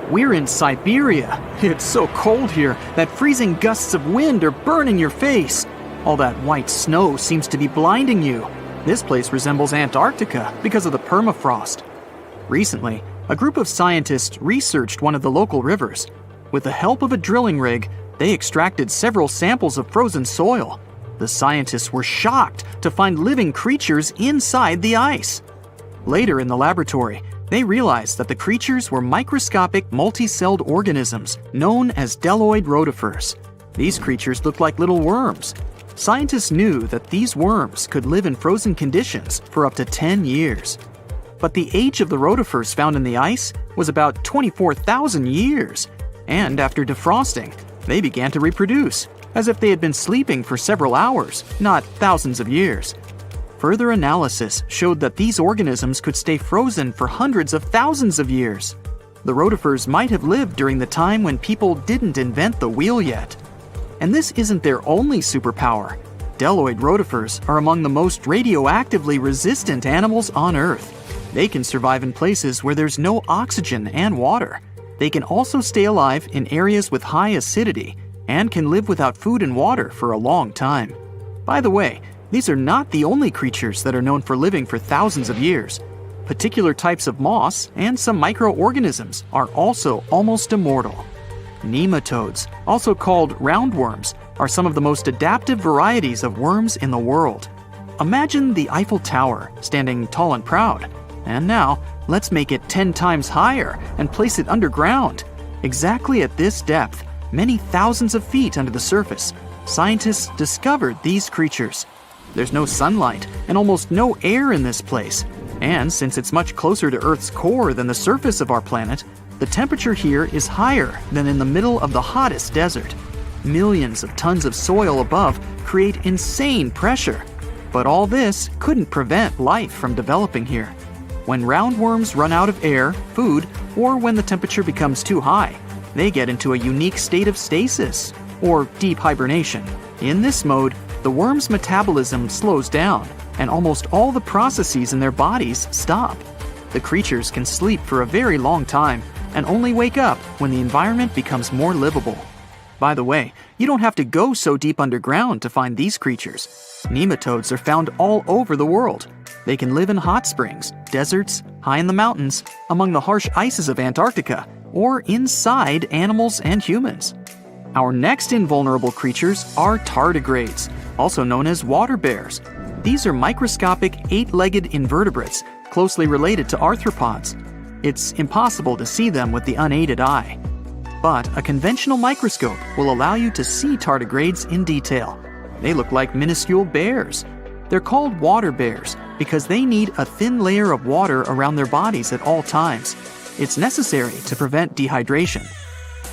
We're in Siberia. It's so cold here that freezing gusts of wind are burning your face. All that white snow seems to be blinding you. This place resembles Antarctica because of the permafrost. Recently, a group of scientists researched one of the local rivers. With the help of a drilling rig, they extracted several samples of frozen soil. The scientists were shocked to find living creatures inside the ice. Later in the laboratory, they realized that the creatures were microscopic multi-celled organisms known as deloid rotifers. These creatures looked like little worms. Scientists knew that these worms could live in frozen conditions for up to 10 years. But the age of the rotifers found in the ice was about 24,000 years. And after defrosting, they began to reproduce, as if they had been sleeping for several hours, not thousands of years. Further analysis showed that these organisms could stay frozen for hundreds of thousands of years. The rotifers might have lived during the time when people didn't invent the wheel yet. And this isn't their only superpower. Deloid rotifers are among the most radioactively resistant animals on Earth. They can survive in places where there's no oxygen and water. They can also stay alive in areas with high acidity and can live without food and water for a long time. By the way, these are not the only creatures that are known for living for thousands of years. Particular types of moss and some microorganisms are also almost immortal. Nematodes, also called roundworms, are some of the most adaptive varieties of worms in the world. Imagine the Eiffel Tower standing tall and proud. And now, let's make it 10 times higher and place it underground. Exactly at this depth, many thousands of feet under the surface, scientists discovered these creatures. There's no sunlight and almost no air in this place. And since it's much closer to Earth's core than the surface of our planet, the temperature here is higher than in the middle of the hottest desert. Millions of tons of soil above create insane pressure. But all this couldn't prevent life from developing here. When roundworms run out of air, food, or when the temperature becomes too high, they get into a unique state of stasis, or deep hibernation. In this mode, the worm's metabolism slows down, and almost all the processes in their bodies stop. The creatures can sleep for a very long time and only wake up when the environment becomes more livable. By the way, you don't have to go so deep underground to find these creatures. Nematodes are found all over the world. They can live in hot springs, deserts, high in the mountains, among the harsh ices of Antarctica, or inside animals and humans. Our next invulnerable creatures are tardigrades, also known as water bears. These are microscopic 8-legged invertebrates closely related to arthropods. It's impossible to see them with the unaided eye. But a conventional microscope will allow you to see tardigrades in detail. They look like minuscule bears. They're called water bears because they need a thin layer of water around their bodies at all times. It's necessary to prevent dehydration.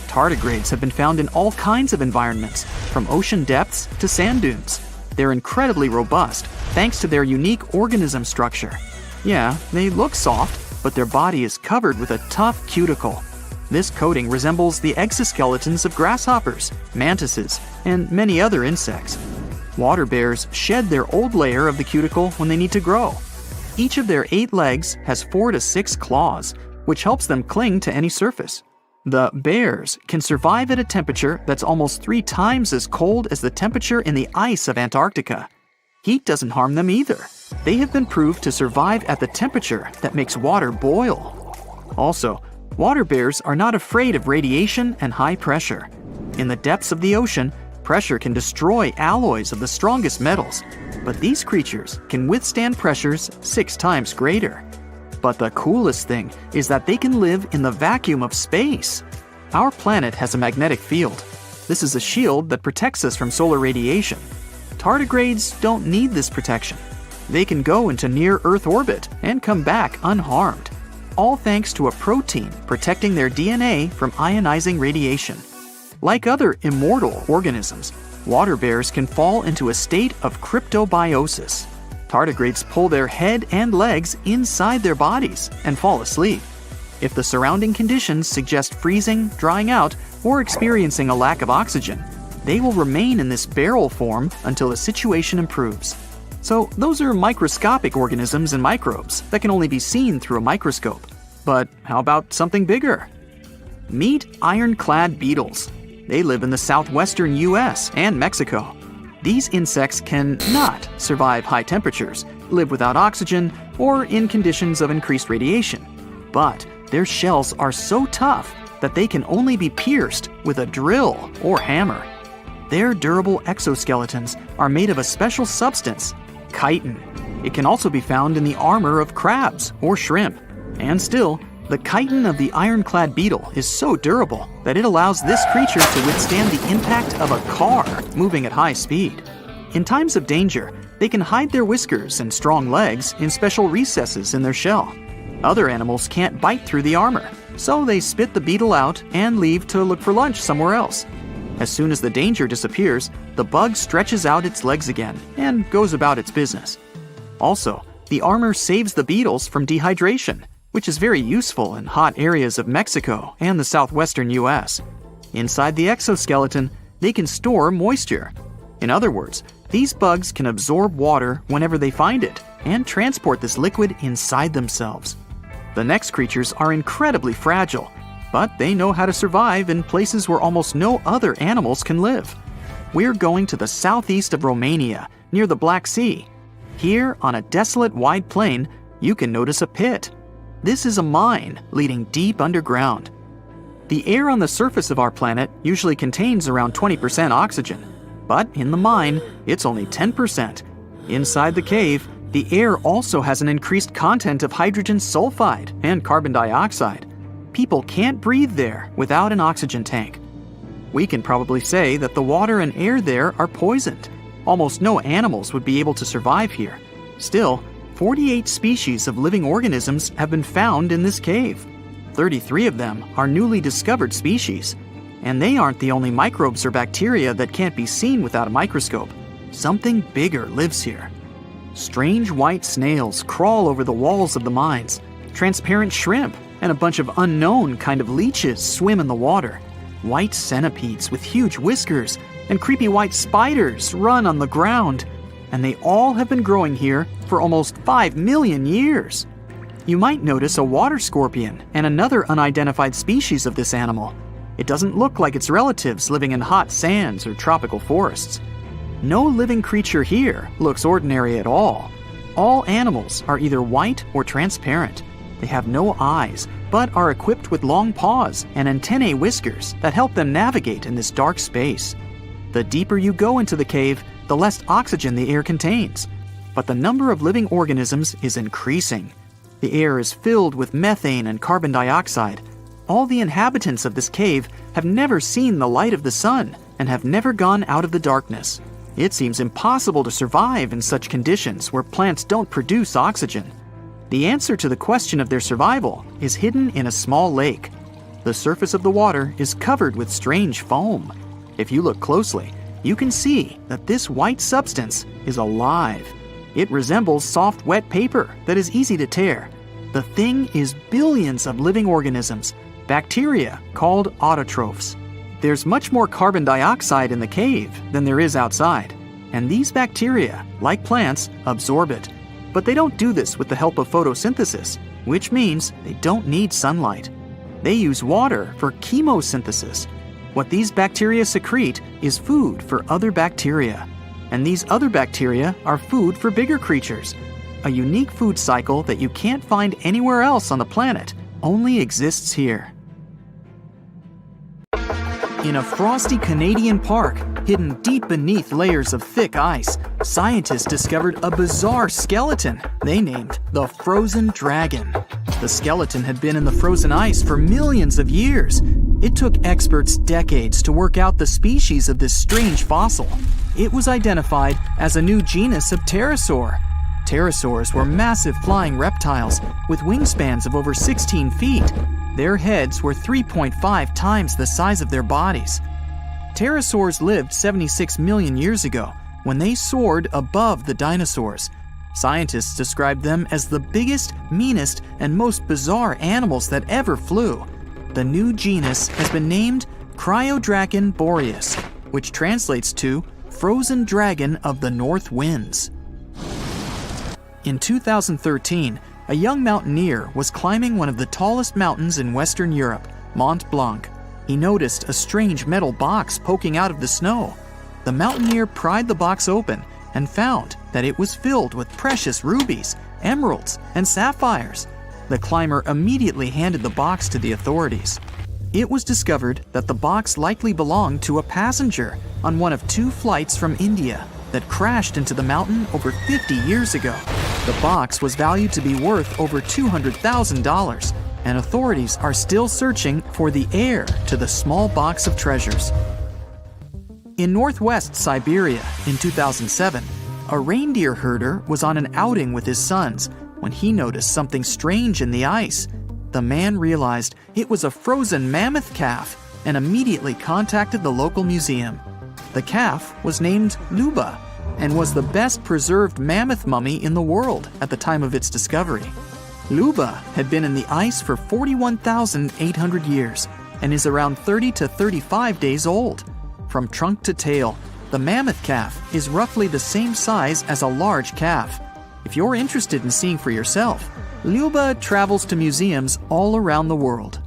Tardigrades have been found in all kinds of environments, from ocean depths to sand dunes. They're incredibly robust thanks to their unique organism structure. Yeah, they look soft, but their body is covered with a tough cuticle. This coating resembles the exoskeletons of grasshoppers, mantises, and many other insects. Water bears shed their old layer of the cuticle when they need to grow. Each of their 8 legs has 4 to 6 claws, which helps them cling to any surface. The bears can survive at a temperature that's almost 3 times as cold as the temperature in the ice of Antarctica. Heat doesn't harm them either. They have been proved to survive at the temperature that makes water boil. Also, water bears are not afraid of radiation and high pressure. In the depths of the ocean, pressure can destroy alloys of the strongest metals, but these creatures can withstand pressures 6 times greater. But the coolest thing is that they can live in the vacuum of space. Our planet has a magnetic field. This is a shield that protects us from solar radiation. Tardigrades don't need this protection. They can go into near-Earth orbit and come back unharmed, all thanks to a protein protecting their DNA from ionizing radiation. Like other immortal organisms, water bears can fall into a state of cryptobiosis. Tardigrades pull their head and legs inside their bodies and fall asleep. If the surrounding conditions suggest freezing, drying out, or experiencing a lack of oxygen, they will remain in this barrel form until the situation improves. So those are microscopic organisms and microbes that can only be seen through a microscope. But how about something bigger? Meet ironclad beetles. They live in the southwestern US and Mexico. These insects can not survive high temperatures, live without oxygen, or in conditions of increased radiation. But their shells are so tough that they can only be pierced with a drill or hammer. Their durable exoskeletons are made of a special substance, chitin. It can also be found in the armor of crabs or shrimp. And still, the chitin of the ironclad beetle is so durable that it allows this creature to withstand the impact of a car moving at high speed. In times of danger, they can hide their whiskers and strong legs in special recesses in their shell. Other animals can't bite through the armor, so they spit the beetle out and leave to look for lunch somewhere else. As soon as the danger disappears, the bug stretches out its legs again and goes about its business. Also, the armor saves the beetles from dehydration, which is very useful in hot areas of Mexico and the southwestern US. Inside the exoskeleton, they can store moisture. In other words, these bugs can absorb water whenever they find it and transport this liquid inside themselves. The next creatures are incredibly fragile, but they know how to survive in places where almost no other animals can live. We're going to the southeast of Romania, near the Black Sea. Here, on a desolate wide plain, you can notice a pit. This is a mine leading deep underground. The air on the surface of our planet usually contains around 20% oxygen, but in the mine, it's only 10%. Inside the cave, the air also has an increased content of hydrogen sulfide and carbon dioxide. People can't breathe there without an oxygen tank. We can probably say that the water and air there are poisoned. Almost no animals would be able to survive here. Still, 48 species of living organisms have been found in this cave. 33 of them are newly discovered species. And they aren't the only microbes or bacteria that can't be seen without a microscope. Something bigger lives here. Strange white snails crawl over the walls of the mines. Transparent shrimp and a bunch of unknown kind of leeches swim in the water. White centipedes with huge whiskers and creepy white spiders run on the ground. And they all have been growing here for almost 5 million years. You might notice a water scorpion and another unidentified species of this animal. It doesn't look like its relatives living in hot sands or tropical forests. No living creature here looks ordinary at all. All animals are either white or transparent. They have no eyes, but are equipped with long paws and antennae whiskers that help them navigate in this dark space. The deeper you go into the cave, the less oxygen the air contains. But the number of living organisms is increasing. The air is filled with methane and carbon dioxide. All the inhabitants of this cave have never seen the light of the sun and have never gone out of the darkness. It seems impossible to survive in such conditions where plants don't produce oxygen. The answer to the question of their survival is hidden in a small lake. The surface of the water is covered with strange foam. If you look closely, you can see that this white substance is alive. It resembles soft, wet paper that is easy to tear. The thing is billions of living organisms, bacteria called autotrophs. There's much more carbon dioxide in the cave than there is outside, and these bacteria, like plants, absorb it. But they don't do this with the help of photosynthesis, which means they don't need sunlight. They use water for chemosynthesis. What these bacteria secrete is food for other bacteria, and these other bacteria are food for bigger creatures. A unique food cycle that you can't find anywhere else on the planet only exists here. In a frosty Canadian park, hidden deep beneath layers of thick ice, scientists discovered a bizarre skeleton they named the Frozen Dragon. The skeleton had been in the frozen ice for millions of years. It took experts decades to work out the species of this strange fossil. It was identified as a new genus of pterosaur. Pterosaurs were massive flying reptiles with wingspans of over 16 feet. Their heads were 3.5 times the size of their bodies. Pterosaurs lived 76 million years ago when they soared above the dinosaurs. Scientists described them as the biggest, meanest, and most bizarre animals that ever flew. The new genus has been named Cryodragon boreas, which translates to Frozen Dragon of the North Winds. In 2013, a young mountaineer was climbing one of the tallest mountains in Western Europe, Mont Blanc. He noticed a strange metal box poking out of the snow. The mountaineer pried the box open and found that it was filled with precious rubies, emeralds, and sapphires. The climber immediately handed the box to the authorities. It was discovered that the box likely belonged to a passenger on one of 2 flights from India that crashed into the mountain over 50 years ago. The box was valued to be worth over $200,000, and authorities are still searching for the heir to the small box of treasures. In northwest Siberia in 2007, a reindeer herder was on an outing with his sons when he noticed something strange in the ice. The man realized it was a frozen mammoth calf and immediately contacted the local museum. The calf was named Luba and was the best preserved mammoth mummy in the world at the time of its discovery. Luba had been in the ice for 41,800 years and is around 30 to 35 days old. From trunk to tail, the mammoth calf is roughly the same size as a large calf. If you're interested in seeing for yourself, Luba travels to museums all around the world.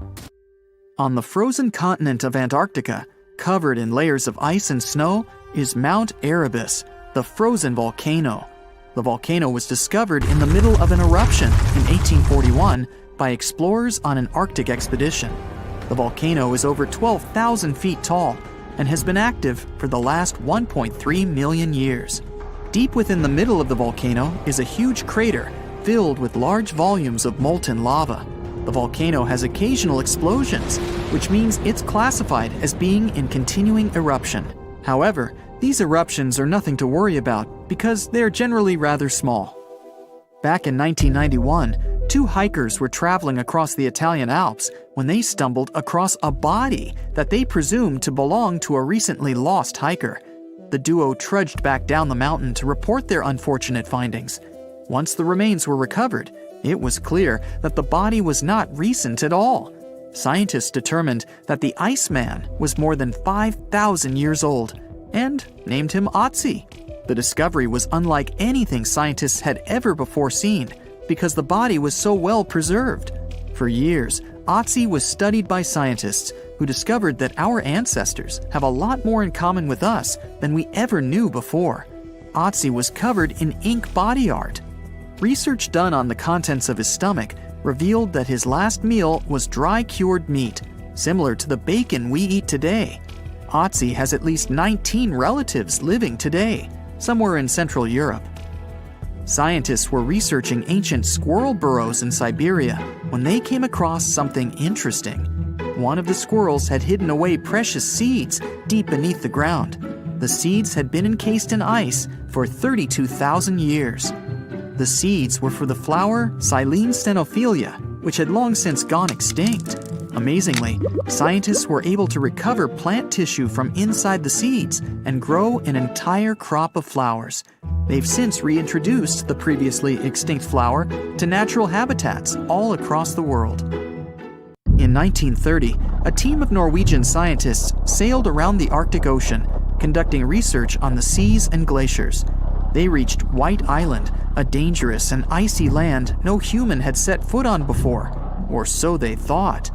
On the frozen continent of Antarctica, covered in layers of ice and snow, is Mount Erebus, the frozen volcano. The volcano was discovered in the middle of an eruption in 1841 by explorers on an Arctic expedition. The volcano is over 12,000 feet tall and has been active for the last 1.3 million years. Deep within the middle of the volcano is a huge crater filled with large volumes of molten lava. The volcano has occasional explosions, which means it's classified as being in continuing eruption. However, these eruptions are nothing to worry about because they're generally rather small. Back in 1991, 2 hikers were traveling across the Italian Alps when they stumbled across a body that they presumed to belong to a recently lost hiker. The duo trudged back down the mountain to report their unfortunate findings. Once the remains were recovered, it was clear that the body was not recent at all. Scientists determined that the Iceman was more than 5,000 years old and named him Otzi. The discovery was unlike anything scientists had ever before seen because the body was so well preserved. For years, Otzi was studied by scientists who discovered that our ancestors have a lot more in common with us than we ever knew before. Otzi was covered in ink body art. Research done on the contents of his stomach revealed that his last meal was dry cured meat, similar to the bacon we eat today. Otzi has at least 19 relatives living today, somewhere in Central Europe. Scientists were researching ancient squirrel burrows in Siberia when they came across something interesting. One of the squirrels had hidden away precious seeds deep beneath the ground. The seeds had been encased in ice for 32,000 years. The seeds were for the flower Silene stenophilia, which had long since gone extinct. Amazingly, scientists were able to recover plant tissue from inside the seeds and grow an entire crop of flowers. They've since reintroduced the previously extinct flower to natural habitats all across the world. In 1930, a team of Norwegian scientists sailed around the Arctic Ocean, conducting research on the seas and glaciers. They reached White Island, a dangerous and icy land no human had set foot on before, or so they thought.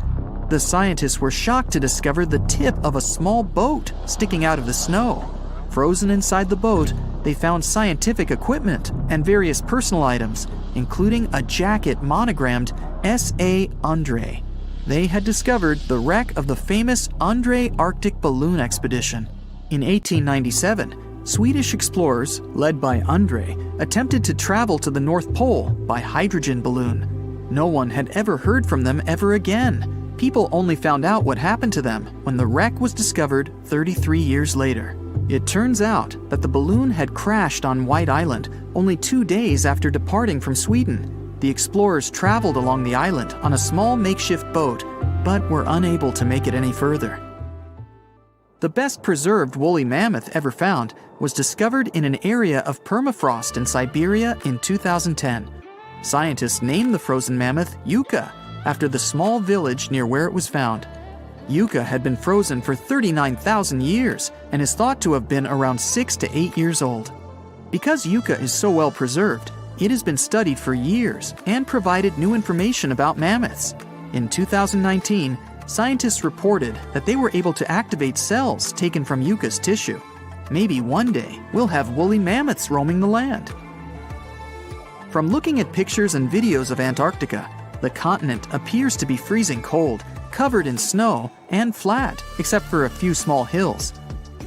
The scientists were shocked to discover the tip of a small boat sticking out of the snow. Frozen inside the boat, they found scientific equipment and various personal items, including a jacket monogrammed S.A. Andre. They had discovered the wreck of the famous Andre Arctic balloon expedition. In 1897, Swedish explorers, led by Andre, attempted to travel to the North Pole by hydrogen balloon. No one had ever heard from them ever again. People only found out what happened to them when the wreck was discovered 33 years later. It turns out that the balloon had crashed on White Island only 2 days after departing from Sweden. The explorers traveled along the island on a small makeshift boat, but were unable to make it any further. The best preserved woolly mammoth ever found was discovered in an area of permafrost in Siberia in 2010. Scientists named the frozen mammoth Yucca, after the small village near where it was found. Yucca had been frozen for 39,000 years and is thought to have been around 6 to 8 years old. Because Yucca is so well preserved, it has been studied for years and provided new information about mammoths. In 2019, scientists reported that they were able to activate cells taken from Yucca's tissue. Maybe one day we'll have woolly mammoths roaming the land. From looking at pictures and videos of Antarctica, the continent appears to be freezing cold, covered in snow, and flat, except for a few small hills.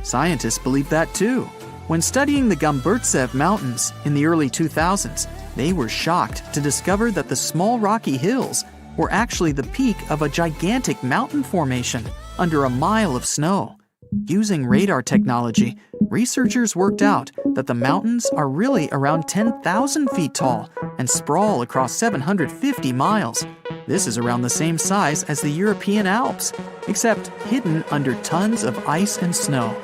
Scientists believe that too. When studying the Gomburtsev Mountains in the early 2000s, they were shocked to discover that the small rocky hills were actually the peak of a gigantic mountain formation under a mile of snow. Using radar technology, researchers worked out that the mountains are really around 10,000 feet tall and sprawl across 750 miles. This is around the same size as the European Alps, except hidden under tons of ice and snow.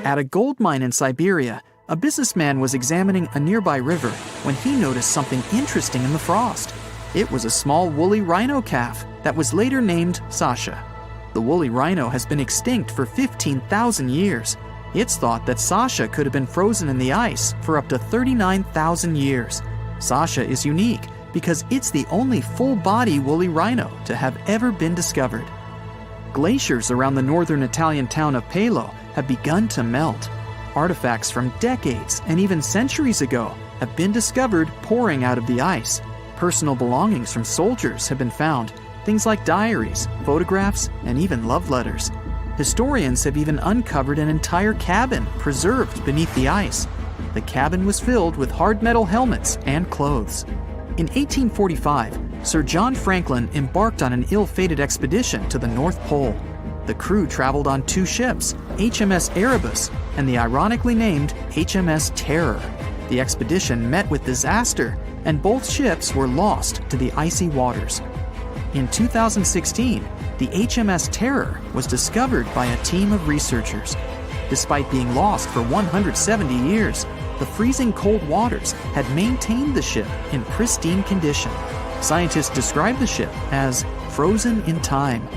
At a gold mine in Siberia, a businessman was examining a nearby river when he noticed something interesting in the frost. It was a small woolly rhino calf that was later named Sasha. The woolly rhino has been extinct for 15,000 years. It's thought that Sasha could have been frozen in the ice for up to 39,000 years. Sasha is unique because it's the only full-body woolly rhino to have ever been discovered. Glaciers around the northern Italian town of Pelo have begun to melt. Artifacts from decades and even centuries ago have been discovered pouring out of the ice. Personal belongings from soldiers have been found, things like diaries, photographs, and even love letters. Historians have even uncovered an entire cabin preserved beneath the ice. The cabin was filled with hard metal helmets and clothes. In 1845, Sir John Franklin embarked on an ill-fated expedition to the North Pole. The crew traveled on two ships, HMS Erebus and the ironically named HMS Terror. The expedition met with disaster, and both ships were lost to the icy waters. In 2016, the HMS Terror was discovered by a team of researchers. Despite being lost for 170 years, the freezing cold waters had maintained the ship in pristine condition. Scientists described the ship as frozen in time.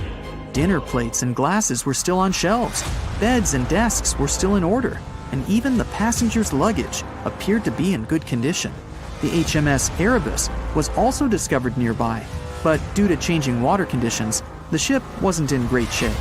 Dinner plates and glasses were still on shelves, beds and desks were still in order, and even the passengers' luggage appeared to be in good condition. The HMS Erebus was also discovered nearby, but due to changing water conditions, the ship wasn't in great shape.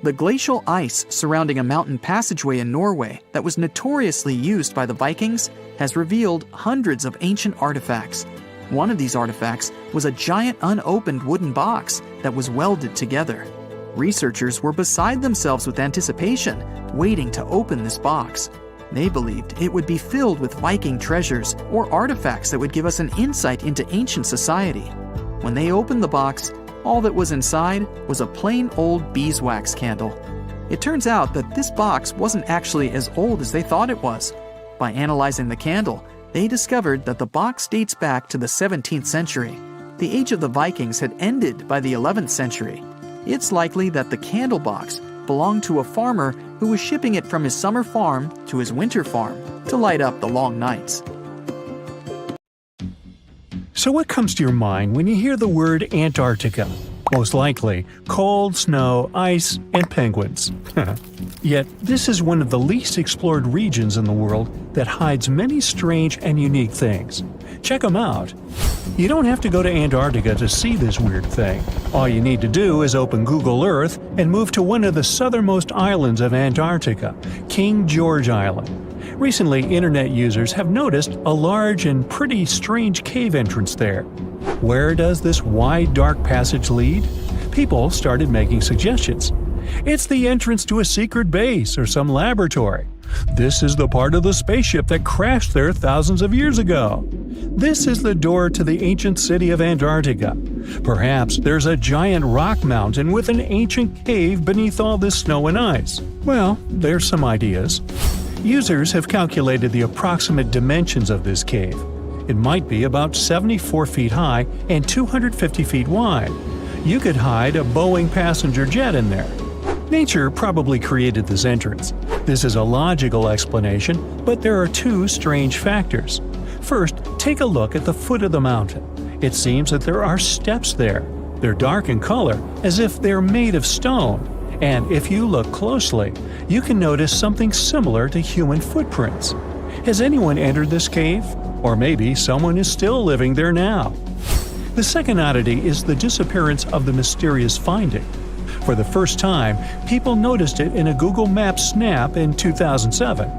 The glacial ice surrounding a mountain passageway in Norway that was notoriously used by the Vikings has revealed hundreds of ancient artifacts. One of these artifacts was a giant unopened wooden box that was welded together. Researchers were beside themselves with anticipation, waiting to open this box. They believed it would be filled with Viking treasures or artifacts that would give us an insight into ancient society. When they opened the box, all that was inside was a plain old beeswax candle. It turns out that this box wasn't actually as old as they thought it was. By analyzing the candle, they discovered that the box dates back to the 17th century. The age of the Vikings had ended by the 11th century. It's likely that the candle box belonged to a farmer who was shipping it from his summer farm to his winter farm to light up the long nights. So what comes to your mind when you hear the word Antarctica? Most likely, cold, snow, ice, and penguins. Yet, this is one of the least explored regions in the world that hides many strange and unique things. Check them out. You don't have to go to Antarctica to see this weird thing. All you need to do is open Google Earth and move to one of the southernmost islands of Antarctica, King George Island. Recently, internet users have noticed a large and pretty strange cave entrance there. Where does this wide, dark passage lead? People started making suggestions. It's the entrance to a secret base or some laboratory. This is the part of the spaceship that crashed there thousands of years ago. This is the door to the ancient city of Antarctica. Perhaps there's a giant rock mountain with an ancient cave beneath all this snow and ice. Well, there's some ideas. Users have calculated the approximate dimensions of this cave. It might be about 74 feet high and 250 feet wide. You could hide a Boeing passenger jet in there. Nature probably created this entrance. This is a logical explanation, but there are two strange factors. First, take a look at the foot of the mountain. It seems that there are steps there. They're dark in color, as if they're made of stone. And if you look closely, you can notice something similar to human footprints. Has anyone entered this cave? Or maybe someone is still living there now. The second oddity is the disappearance of the mysterious finding. For the first time, people noticed it in a Google Maps snap in 2007.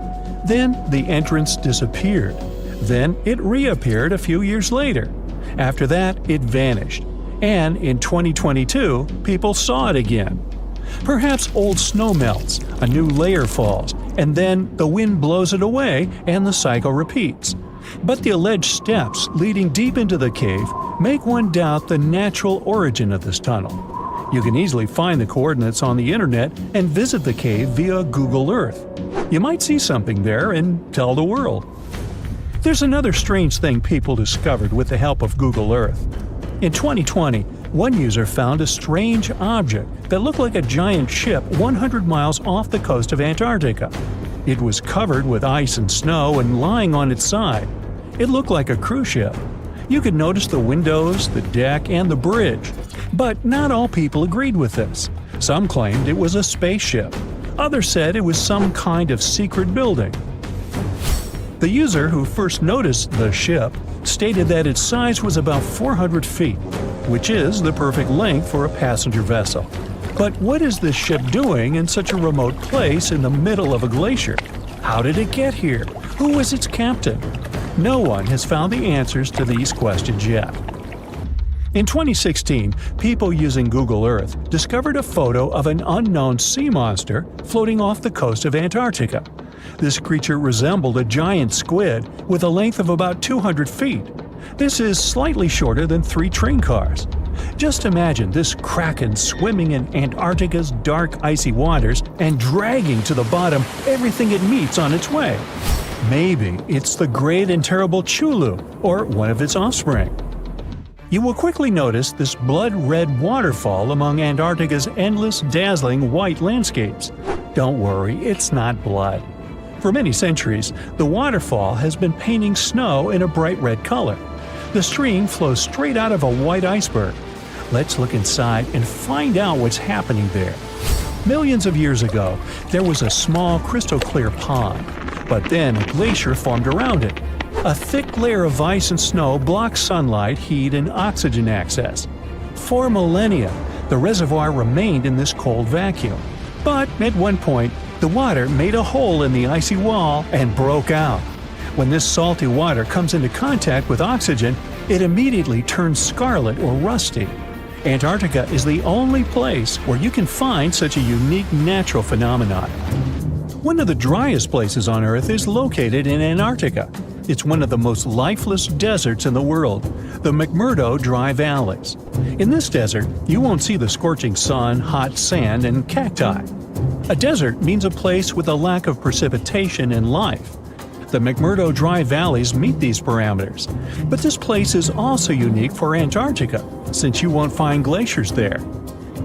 Then the entrance disappeared. Then it reappeared a few years later. After that, it vanished. And in 2022, people saw it again. Perhaps old snow melts, a new layer falls, and then the wind blows it away and the cycle repeats. But the alleged steps leading deep into the cave make one doubt the natural origin of this tunnel. You can easily find the coordinates on the internet and visit the cave via Google Earth. You might see something there and tell the world. There's another strange thing people discovered with the help of Google Earth. In 2020, one user found a strange object that looked like a giant ship 100 miles off the coast of Antarctica. It was covered with ice and snow and lying on its side. It looked like a cruise ship. You could notice the windows, the deck, and the bridge. But not all people agreed with this. Some claimed it was a spaceship. Others said it was some kind of secret building. The user who first noticed the ship stated that its size was about 400 feet, which is the perfect length for a passenger vessel. But what is this ship doing in such a remote place in the middle of a glacier? How did it get here? Who was its captain? No one has found the answers to these questions yet. In 2016, people using Google Earth discovered a photo of an unknown sea monster floating off the coast of Antarctica. This creature resembled a giant squid with a length of about 200 feet. This is slightly shorter than 3 train cars. Just imagine this kraken swimming in Antarctica's dark, icy waters and dragging to the bottom everything it meets on its way. Maybe it's the great and terrible Chulu, or one of its offspring. You will quickly notice this blood-red waterfall among Antarctica's endless, dazzling white landscapes. Don't worry, it's not blood. For many centuries, the waterfall has been painting snow in a bright red color. The stream flows straight out of a white iceberg. Let's look inside and find out what's happening there. Millions of years ago, there was a small crystal-clear pond, but then a glacier formed around it. A thick layer of ice and snow blocks sunlight, heat, and oxygen access. For millennia, the reservoir remained in this cold vacuum. But at one point, the water made a hole in the icy wall and broke out. When this salty water comes into contact with oxygen, it immediately turns scarlet or rusty. Antarctica is the only place where you can find such a unique natural phenomenon. One of the driest places on Earth is located in Antarctica. It's one of the most lifeless deserts in the world, the McMurdo Dry Valleys. In this desert, you won't see the scorching sun, hot sand, and cacti. A desert means a place with a lack of precipitation and life. The McMurdo Dry Valleys meet these parameters, but this place is also unique for Antarctica, since you won't find glaciers there.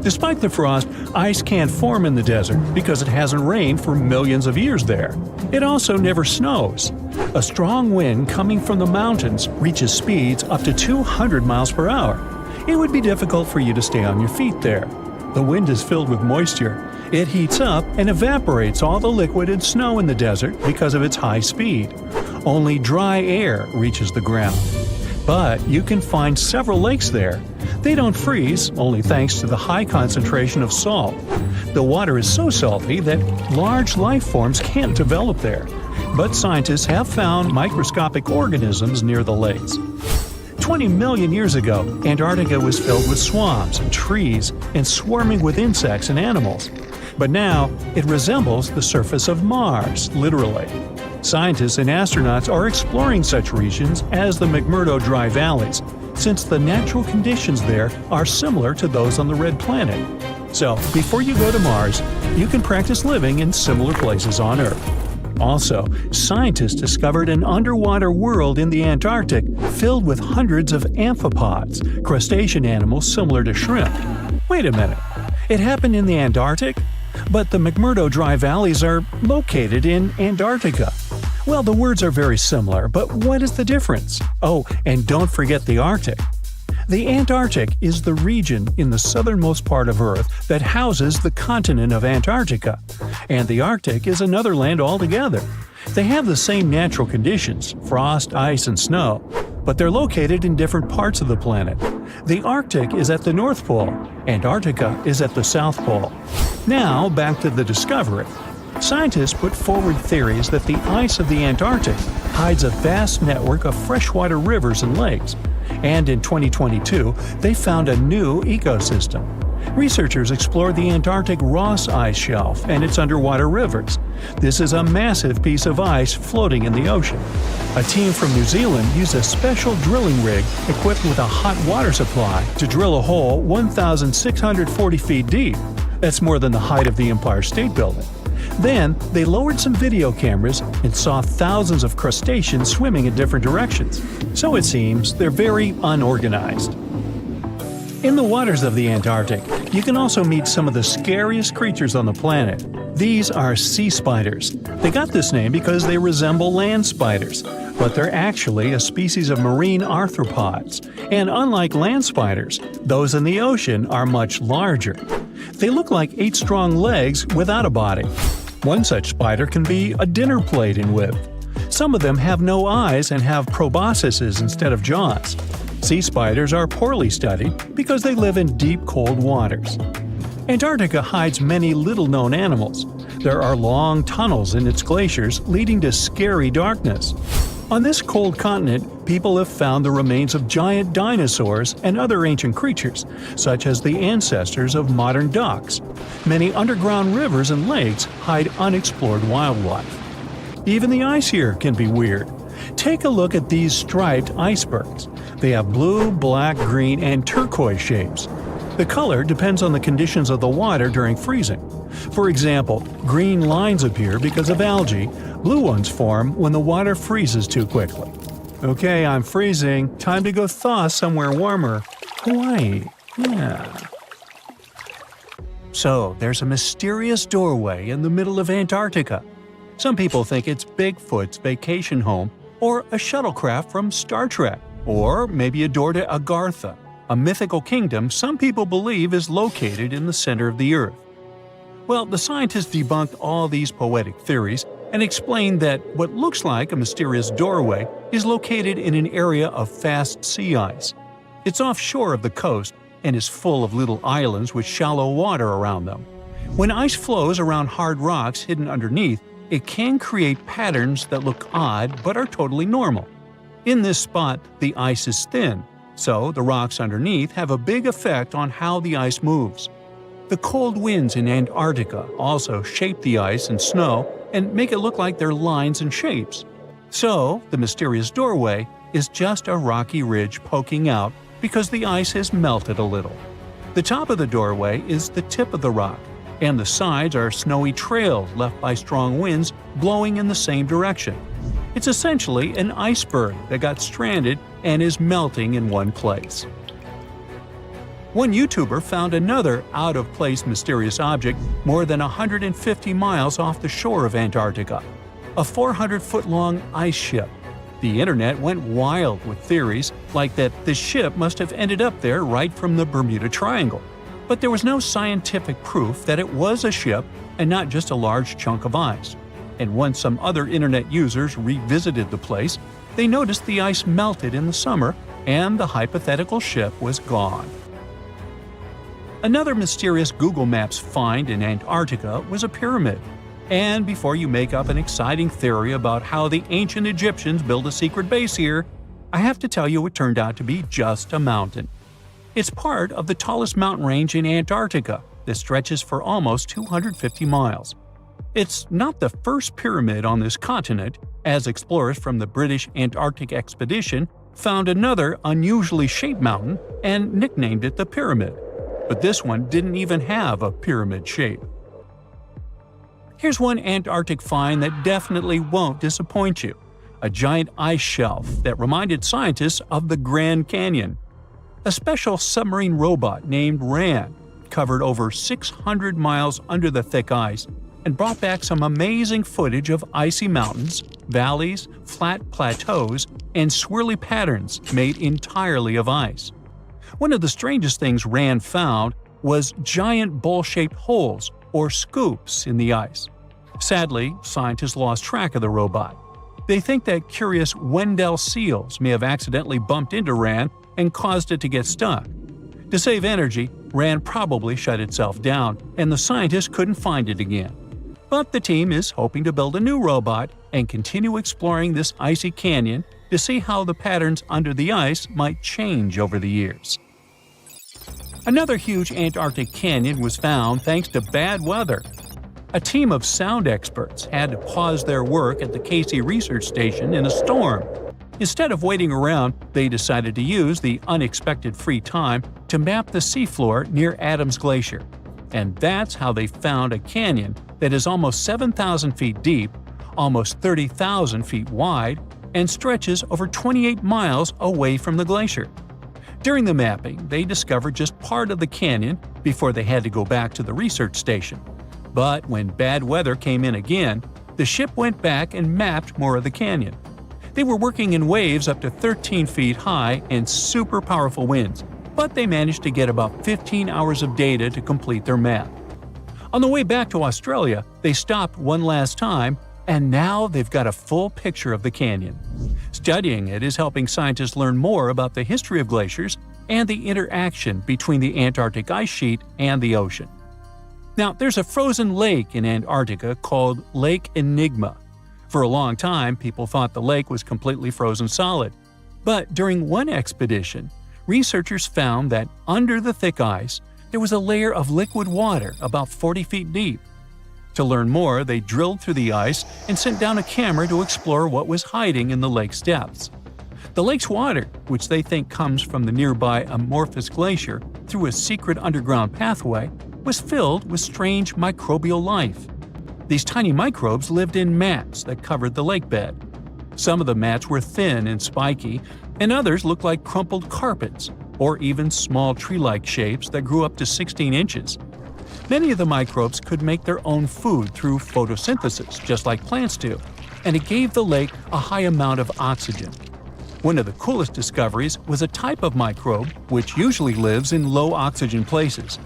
Despite the frost, ice can't form in the desert because it hasn't rained for millions of years there. It also never snows. A strong wind coming from the mountains reaches speeds up to 200 miles per hour. It would be difficult for you to stay on your feet there. The wind is filled with moisture. It heats up and evaporates all the liquid and snow in the desert because of its high speed. Only dry air reaches the ground. But you can find several lakes there. They don't freeze, only thanks to the high concentration of salt. The water is so salty that large life forms can't develop there. But scientists have found microscopic organisms near the lakes. 20 million years ago, Antarctica was filled with swamps and trees and swarming with insects and animals. But now, it resembles the surface of Mars, literally. Scientists and astronauts are exploring such regions as the McMurdo Dry Valleys, since the natural conditions there are similar to those on the Red Planet. So, before you go to Mars, you can practice living in similar places on Earth. Also, scientists discovered an underwater world in the Antarctic filled with hundreds of amphipods, crustacean animals similar to shrimp. Wait a minute, it happened in the Antarctic? But the McMurdo Dry Valleys are located in Antarctica. Well, the words are very similar, but what is the difference? Oh, and don't forget the Arctic. The Antarctic is the region in the southernmost part of Earth that houses the continent of Antarctica, and the Arctic is another land altogether. They have the same natural conditions, frost, ice, and snow, but they're located in different parts of the planet. The Arctic is at the North Pole, Antarctica is at the South Pole. Now, back to the discovery. Scientists put forward theories that the ice of the Antarctic hides a vast network of freshwater rivers and lakes. And in 2022, they found a new ecosystem. Researchers explored the Antarctic Ross Ice Shelf and its underwater rivers. This is a massive piece of ice floating in the ocean. A team from New Zealand used a special drilling rig equipped with a hot water supply to drill a hole 1,640 feet deep. That's more than the height of the Empire State Building. Then, they lowered some video cameras and saw thousands of crustaceans swimming in different directions. So it seems they're very unorganized. In the waters of the Antarctic, you can also meet some of the scariest creatures on the planet. These are sea spiders. They got this name because they resemble land spiders, but they're actually a species of marine arthropods. And unlike land spiders, those in the ocean are much larger. They look like 8 strong legs without a body. One such spider can be a dinner plate in width. Some of them have no eyes and have proboscises instead of jaws. Sea spiders are poorly studied because they live in deep, cold waters. Antarctica hides many little-known animals. There are long tunnels in its glaciers leading to scary darkness. On this cold continent, people have found the remains of giant dinosaurs and other ancient creatures, such as the ancestors of modern ducks. Many underground rivers and lakes hide unexplored wildlife. Even the ice here can be weird. Take a look at these striped icebergs. They have blue, black, green, and turquoise shapes. The color depends on the conditions of the water during freezing. For example, green lines appear because of algae, blue ones form when the water freezes too quickly. Okay, I'm freezing. Time to go thaw somewhere warmer. Hawaii. Yeah. So, there's a mysterious doorway in the middle of Antarctica. Some people think it's Bigfoot's vacation home, or a shuttlecraft from Star Trek, or maybe a door to Agartha, a mythical kingdom some people believe is located in the center of the Earth. Well, the scientists debunked all these poetic theories and explained that what looks like a mysterious doorway is located in an area of fast sea ice. It's offshore of the coast and is full of little islands with shallow water around them. When ice flows around hard rocks hidden underneath, it can create patterns that look odd but are totally normal. In this spot, the ice is thin, so the rocks underneath have a big effect on how the ice moves. The cold winds in Antarctica also shape the ice and snow and make it look like they're lines and shapes. So, the mysterious doorway is just a rocky ridge poking out because the ice has melted a little. The top of the doorway is the tip of the rock, and the sides are snowy trails left by strong winds blowing in the same direction. It's essentially an iceberg that got stranded and is melting in one place. One YouTuber found another out-of-place mysterious object more than 150 miles off the shore of Antarctica, a 400-foot-long ice ship. The internet went wild with theories like that the ship must have ended up there right from the Bermuda Triangle. But there was no scientific proof that it was a ship and not just a large chunk of ice. And once some other internet users revisited the place, they noticed the ice melted in the summer and the hypothetical ship was gone. Another mysterious Google Maps find in Antarctica was a pyramid. And before you make up an exciting theory about how the ancient Egyptians built a secret base here, I have to tell you it turned out to be just a mountain. It's part of the tallest mountain range in Antarctica that stretches for almost 250 miles. It's not the first pyramid on this continent, as explorers from the British Antarctic Expedition found another unusually shaped mountain and nicknamed it the Pyramid. But this one didn't even have a pyramid shape. Here's one Antarctic find that definitely won't disappoint you: a giant ice shelf that reminded scientists of the Grand Canyon. A special submarine robot named RAN covered over 600 miles under the thick ice and brought back some amazing footage of icy mountains, valleys, flat plateaus, and swirly patterns made entirely of ice. One of the strangest things RAN found was giant bowl-shaped holes, or scoops, in the ice. Sadly, scientists lost track of the robot. They think that curious Wendell seals may have accidentally bumped into RAN and caused it to get stuck. To save energy, RAN probably shut itself down, and the scientists couldn't find it again. But the team is hoping to build a new robot and continue exploring this icy canyon to see how the patterns under the ice might change over the years. Another huge Antarctic canyon was found thanks to bad weather. A team of sound experts had to pause their work at the Casey Research Station in a storm. Instead of waiting around, they decided to use the unexpected free time to map the seafloor near Adams Glacier. And that's how they found a canyon that is almost 7,000 feet deep, almost 30,000 feet wide, and stretches over 28 miles away from the glacier. During the mapping, they discovered just part of the canyon before they had to go back to the research station. But when bad weather came in again, the ship went back and mapped more of the canyon. They were working in waves up to 13 feet high and super powerful winds, but they managed to get about 15 hours of data to complete their map. On the way back to Australia, they stopped one last time, and now they've got a full picture of the canyon. Studying it is helping scientists learn more about the history of glaciers and the interaction between the Antarctic ice sheet and the ocean. Now, there's a frozen lake in Antarctica called Lake Enigma. For a long time, people thought the lake was completely frozen solid. But during one expedition, researchers found that under the thick ice, there was a layer of liquid water about 40 feet deep. To learn more, they drilled through the ice and sent down a camera to explore what was hiding in the lake's depths. The lake's water, which they think comes from the nearby Amorphous Glacier through a secret underground pathway, was filled with strange microbial life. These tiny microbes lived in mats that covered the lake bed. Some of the mats were thin and spiky, and others looked like crumpled carpets, or even small tree-like shapes that grew up to 16 inches. Many of the microbes could make their own food through photosynthesis, just like plants do, and it gave the lake a high amount of oxygen. One of the coolest discoveries was a type of microbe which usually lives in low-oxygen places.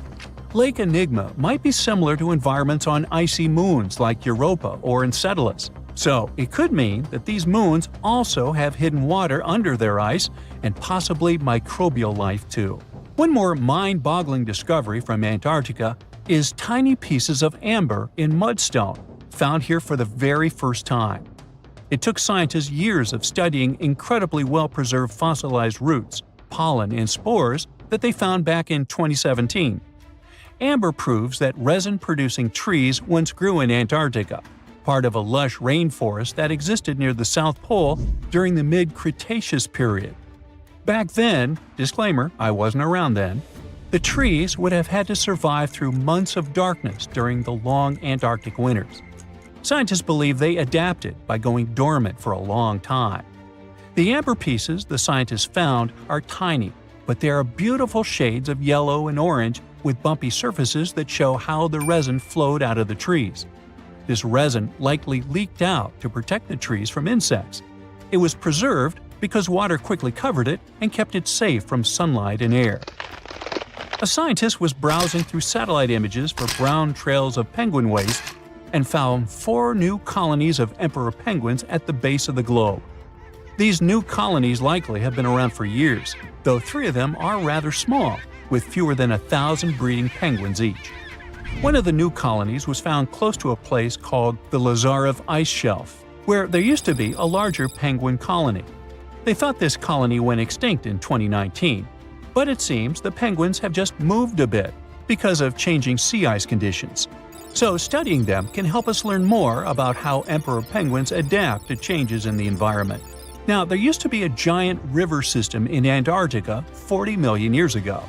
Lake Enigma might be similar to environments on icy moons like Europa or Enceladus, so it could mean that these moons also have hidden water under their ice and possibly microbial life too. One more mind-boggling discovery from Antarctica is tiny pieces of amber in mudstone, found here for the very first time. It took scientists years of studying incredibly well-preserved fossilized roots, pollen, and spores that they found back in 2017. Amber proves that resin-producing trees once grew in Antarctica, part of a lush rainforest that existed near the South Pole during the mid-Cretaceous period. Back then, disclaimer, I wasn't around then, the trees would have had to survive through months of darkness during the long Antarctic winters. Scientists believe they adapted by going dormant for a long time. The amber pieces the scientists found are tiny, but they are beautiful shades of yellow and orange with bumpy surfaces that show how the resin flowed out of the trees. This resin likely leaked out to protect the trees from insects. It was preserved because water quickly covered it and kept it safe from sunlight and air. A scientist was browsing through satellite images for brown trails of penguin waste and found 4 new colonies of emperor penguins at the base of the globe. These new colonies likely have been around for years, though 3 of them are rather small, with fewer than 1,000 breeding penguins each. One of the new colonies was found close to a place called the Lazarev Ice Shelf, where there used to be a larger penguin colony. They thought this colony went extinct in 2019, but it seems the penguins have just moved a bit because of changing sea ice conditions. So studying them can help us learn more about how emperor penguins adapt to changes in the environment. Now, there used to be a giant river system in Antarctica 40 million years ago.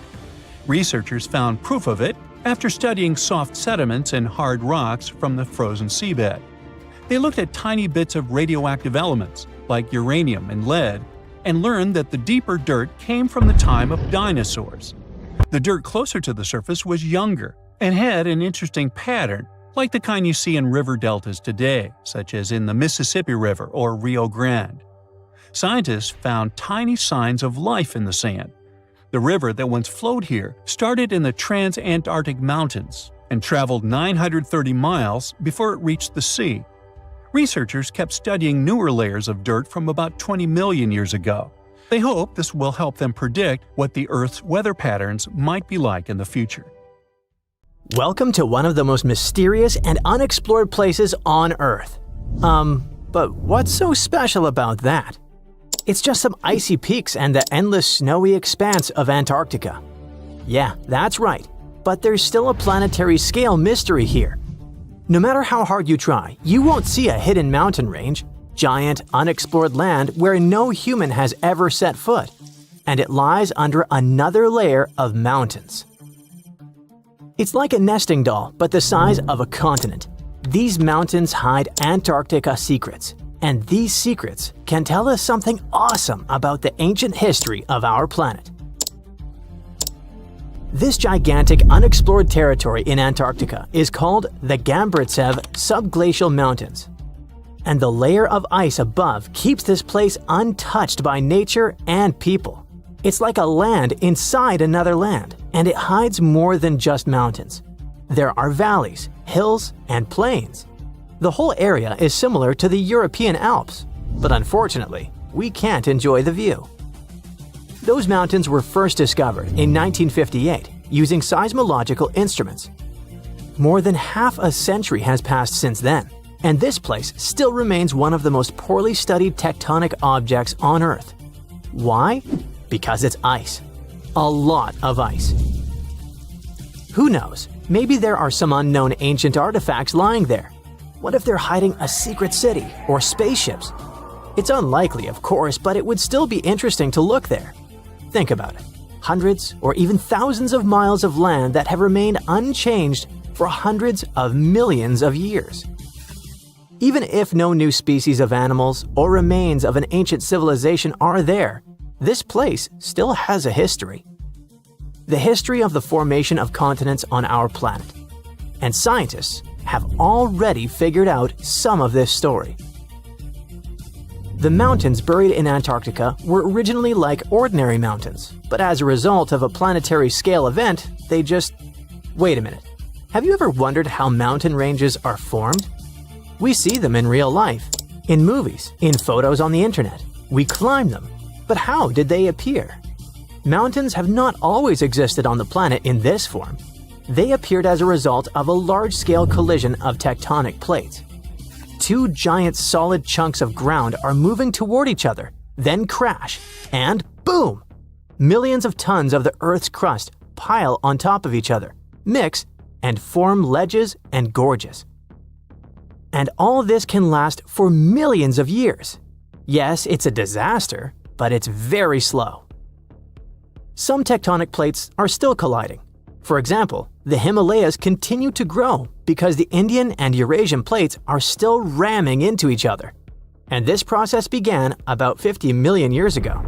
Researchers found proof of it after studying soft sediments and hard rocks from the frozen seabed. They looked at tiny bits of radioactive elements, like uranium and lead, and learned that the deeper dirt came from the time of dinosaurs. The dirt closer to the surface was younger and had an interesting pattern, like the kind you see in river deltas today, such as in the Mississippi River or Rio Grande. Scientists found tiny signs of life in the sand. The river that once flowed here started in the Trans-Antarctic Mountains and traveled 930 miles before it reached the sea. Researchers kept studying newer layers of dirt from about 20 million years ago. They hope this will help them predict what the Earth's weather patterns might be like in the future. Welcome to one of the most mysterious and unexplored places on Earth. But what's so special about that? It's just some icy peaks and the endless snowy expanse of Antarctica. Yeah, that's right. But there's still a planetary scale mystery here. No matter how hard you try, you won't see a hidden mountain range, giant, unexplored land where no human has ever set foot. And it lies under another layer of mountains. It's like a nesting doll, but the size of a continent. These mountains hide Antarctica secrets, and these secrets can tell us something awesome about the ancient history of our planet. This gigantic unexplored territory in Antarctica is called the Gambritsev Subglacial Mountains. And the layer of ice above keeps this place untouched by nature and people. It's like a land inside another land, and it hides more than just mountains. There are valleys, hills, and plains. The whole area is similar to the European Alps, but unfortunately, we can't enjoy the view. Those mountains were first discovered in 1958 using seismological instruments. More than half a century has passed since then, and this place still remains one of the most poorly studied tectonic objects on Earth. Why? Because it's ice. A lot of ice. Who knows? Maybe there are some unknown ancient artifacts lying there. What if they're hiding a secret city or spaceships? It's unlikely, of course, but it would still be interesting to look there. Think about it. Hundreds or even thousands of miles of land that have remained unchanged for hundreds of millions of years. Even if no new species of animals or remains of an ancient civilization are there, this place still has a history. The history of the formation of continents on our planet. And scientists have already figured out some of this story. The mountains buried in Antarctica were originally like ordinary mountains, but as a result of a planetary scale event, they just… Wait a minute. Have you ever wondered how mountain ranges are formed? We see them in real life, in movies, in photos on the internet. We climb them. But how did they appear? Mountains have not always existed on the planet in this form. They appeared as a result of a large-scale collision of tectonic plates. Two giant solid chunks of ground are moving toward each other, then crash, and boom! Millions of tons of the Earth's crust pile on top of each other, mix, and form ledges and gorges. And all this can last for millions of years. Yes, it's a disaster, but it's very slow. Some tectonic plates are still colliding. For example, the Himalayas continue to grow because the Indian and Eurasian plates are still ramming into each other. And this process began about 50 million years ago.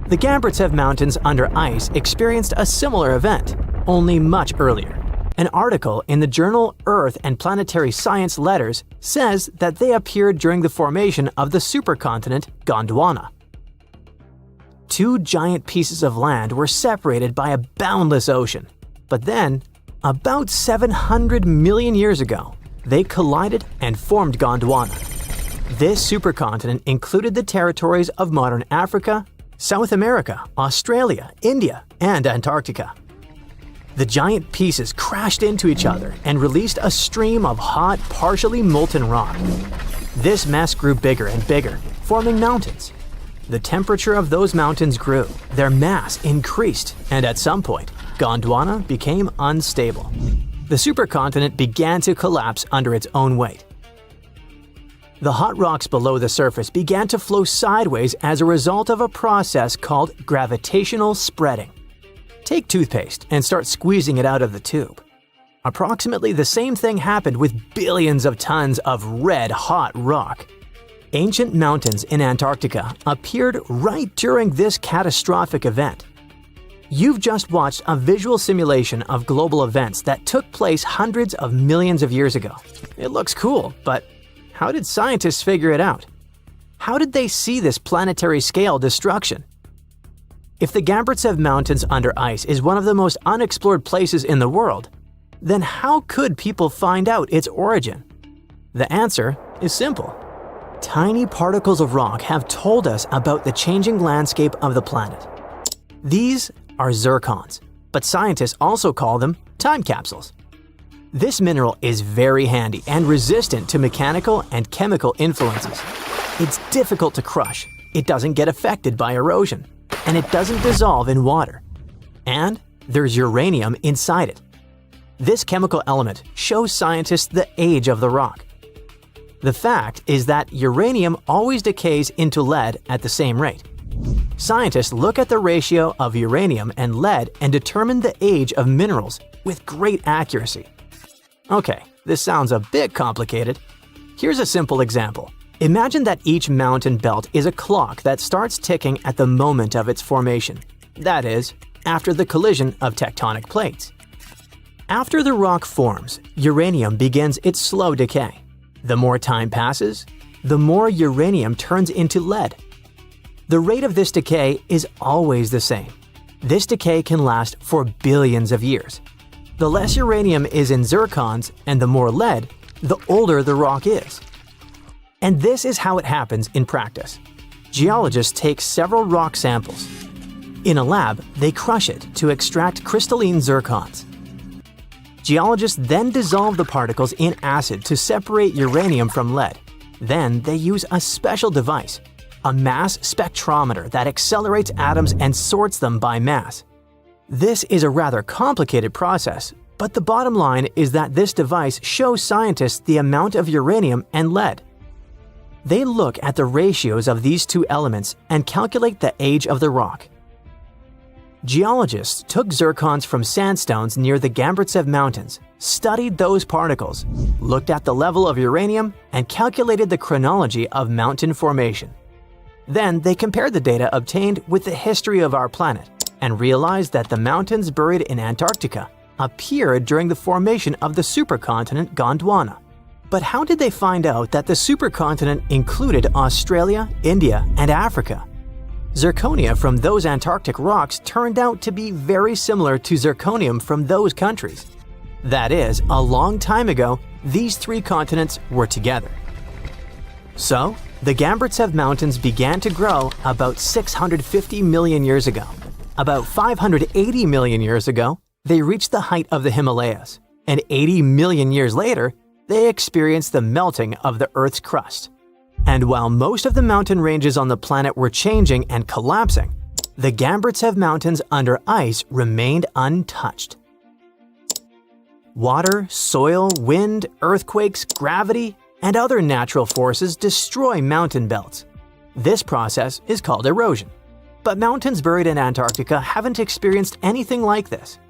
The Gambritsev Mountains under ice experienced a similar event, only much earlier. An article in the journal Earth and Planetary Science Letters says that they appeared during the formation of the supercontinent Gondwana. Two giant pieces of land were separated by a boundless ocean. But then, about 700 million years ago, they collided and formed Gondwana. This supercontinent included the territories of modern Africa, South America, Australia, India, and Antarctica. The giant pieces crashed into each other and released a stream of hot, partially molten rock. This mess grew bigger and bigger, forming mountains. The temperature of those mountains grew, their mass increased, and at some point, Gondwana became unstable. The supercontinent began to collapse under its own weight. The hot rocks below the surface began to flow sideways as a result of a process called gravitational spreading. Take toothpaste and start squeezing it out of the tube. Approximately the same thing happened with billions of tons of red-hot rock. Ancient mountains in Antarctica appeared right during this catastrophic event. You've just watched a visual simulation of global events that took place hundreds of millions of years ago. It looks cool, but how did scientists figure it out? How did they see this planetary scale destruction? If the Gambritsev Mountains under ice is one of the most unexplored places in the world, then how could people find out its origin? The answer is simple. Tiny particles of rock have told us about the changing landscape of the planet. These are zircons, but scientists also call them time capsules. This mineral is very handy and resistant to mechanical and chemical influences. It's difficult to crush, it doesn't get affected by erosion, and it doesn't dissolve in water. And there's uranium inside it. This chemical element shows scientists the age of the rock. The fact is that uranium always decays into lead at the same rate. Scientists look at the ratio of uranium and lead and determine the age of minerals with great accuracy. Okay, this sounds a bit complicated. Here's a simple example. Imagine that each mountain belt is a clock that starts ticking at the moment of its formation. That is, after the collision of tectonic plates. After the rock forms, uranium begins its slow decay. The more time passes, the more uranium turns into lead. The rate of this decay is always the same. This decay can last for billions of years. The less uranium is in zircons and the more lead, the older the rock is. And this is how it happens in practice. Geologists take several rock samples. In a lab, they crush it to extract crystalline zircons. Geologists then dissolve the particles in acid to separate uranium from lead. Then they use a special device, a mass spectrometer that accelerates atoms and sorts them by mass. This is a rather complicated process, but the bottom line is that this device shows scientists the amount of uranium and lead. They look at the ratios of these two elements and calculate the age of the rock. Geologists took zircons from sandstones near the Gambritsev Mountains, studied those particles, looked at the level of uranium, and calculated the chronology of mountain formation. Then they compared the data obtained with the history of our planet and realized that the mountains buried in Antarctica appeared during the formation of the supercontinent Gondwana. But how did they find out that the supercontinent included Australia, India, and Africa? Zirconia from those Antarctic rocks turned out to be very similar to zirconium from those countries. That is, a long time ago, these three continents were together. So, the Gambritsev Mountains began to grow about 650 million years ago. About 580 million years ago, they reached the height of the Himalayas, and 80 million years later, they experienced the melting of the Earth's crust. And while most of the mountain ranges on the planet were changing and collapsing, the Gambritsev Mountains under ice remained untouched. Water, soil, wind, earthquakes, gravity, and other natural forces destroy mountain belts. This process is called erosion. But mountains buried in Antarctica haven't experienced anything like this.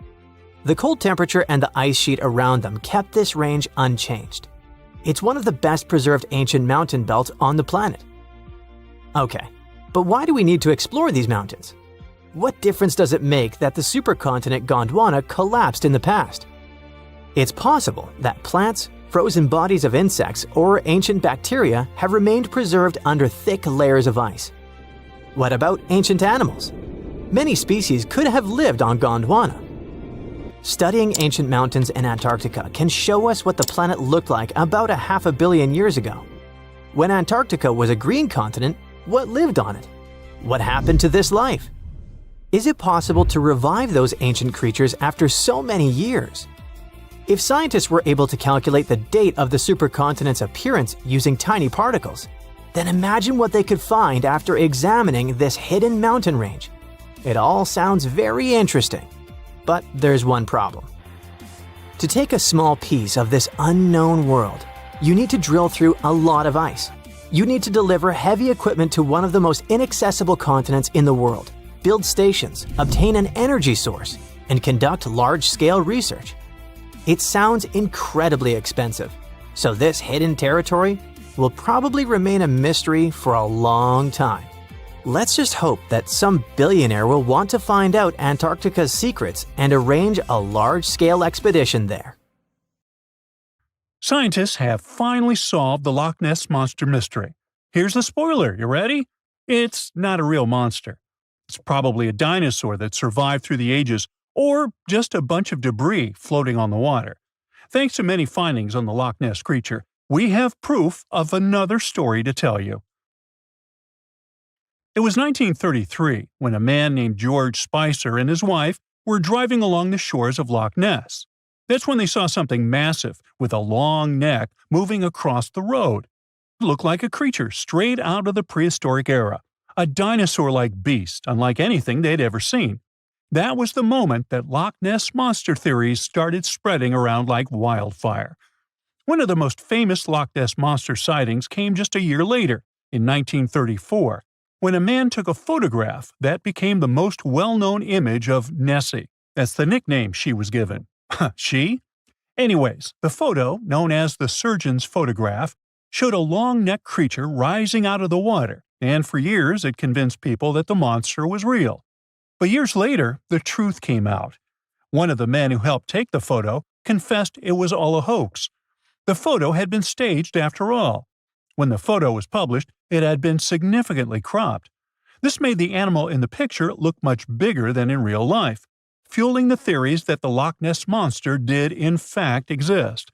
The cold temperature and the ice sheet around them kept this range unchanged. It's one of the best preserved ancient mountain belts on the planet. Okay, but why do we need to explore these mountains? What difference does it make that the supercontinent Gondwana collapsed in the past? It's possible that plants, frozen bodies of insects, or ancient bacteria have remained preserved under thick layers of ice. What about ancient animals? Many species could have lived on Gondwana. Studying ancient mountains in Antarctica can show us what the planet looked like about 500 million years ago. When Antarctica was a green continent, what lived on it? What happened to this life? Is it possible to revive those ancient creatures after so many years? If scientists were able to calculate the date of the supercontinent's appearance using tiny particles, then imagine what they could find after examining this hidden mountain range. It all sounds very interesting. But there's one problem. To take a small piece of this unknown world, you need to drill through a lot of ice. You need to deliver heavy equipment to one of the most inaccessible continents in the world, build stations, obtain an energy source, and conduct large-scale research. It sounds incredibly expensive, so this hidden territory will probably remain a mystery for a long time. Let's just hope that some billionaire will want to find out Antarctica's secrets and arrange a large-scale expedition there. Scientists have finally solved the Loch Ness Monster mystery. Here's the spoiler, you ready? It's not a real monster. It's probably a dinosaur that survived through the ages, or just a bunch of debris floating on the water. Thanks to many findings on the Loch Ness creature, we have proof of another story to tell you. It was 1933 when a man named George Spicer and his wife were driving along the shores of Loch Ness. That's when they saw something massive with a long neck moving across the road. It looked like a creature straight out of the prehistoric era, a dinosaur-like beast unlike anything they'd ever seen. That was the moment that Loch Ness Monster theories started spreading around like wildfire. One of the most famous Loch Ness Monster sightings came just a year later, in 1934, when a man took a photograph that became the most well-known image of Nessie. That's the nickname she was given. She? Anyways, the photo, known as the surgeon's photograph, showed a long-necked creature rising out of the water, and for years it convinced people that the monster was real. But years later, the truth came out. One of the men who helped take the photo confessed it was all a hoax. The photo had been staged after all. When the photo was published, it had been significantly cropped. This made the animal in the picture look much bigger than in real life, fueling the theories that the Loch Ness Monster did in fact exist.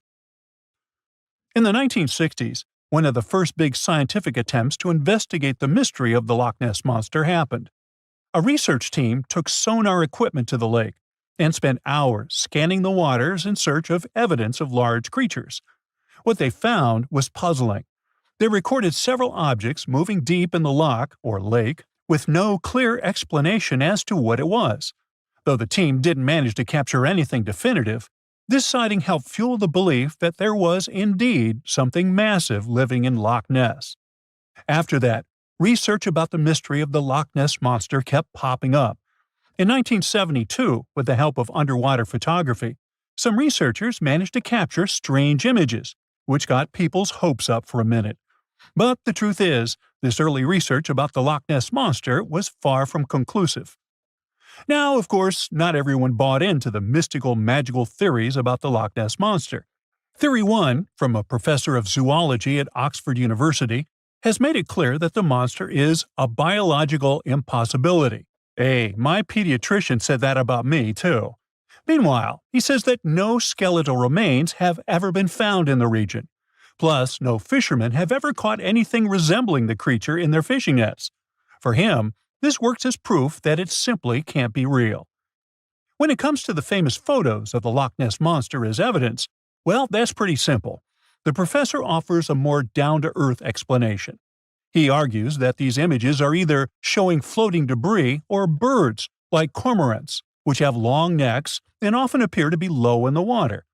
In the 1960s, one of the first big scientific attempts to investigate the mystery of the Loch Ness Monster happened. A research team took sonar equipment to the lake and spent hours scanning the waters in search of evidence of large creatures. What they found was puzzling. They recorded several objects moving deep in the loch, or lake, with no clear explanation as to what it was. Though the team didn't manage to capture anything definitive, this sighting helped fuel the belief that there was indeed something massive living in Loch Ness. After that, research about the mystery of the Loch Ness Monster kept popping up. In 1972, with the help of underwater photography, some researchers managed to capture strange images, which got people's hopes up for a minute. But the truth is, this early research about the Loch Ness Monster was far from conclusive. Now, of course, not everyone bought into the mystical, magical theories about the Loch Ness Monster. Theory 1, from a professor of zoology at Oxford University, has made it clear that the monster is a biological impossibility. Hey, my pediatrician said that about me, too. Meanwhile, he says that no skeletal remains have ever been found in the region. Plus, no fishermen have ever caught anything resembling the creature in their fishing nets. For him, this works as proof that it simply can't be real. When it comes to the famous photos of the Loch Ness Monster as evidence, well, that's pretty simple. The professor offers a more down-to-earth explanation. He argues that these images are either showing floating debris or birds, like cormorants, which have long necks and often appear to be low in the water.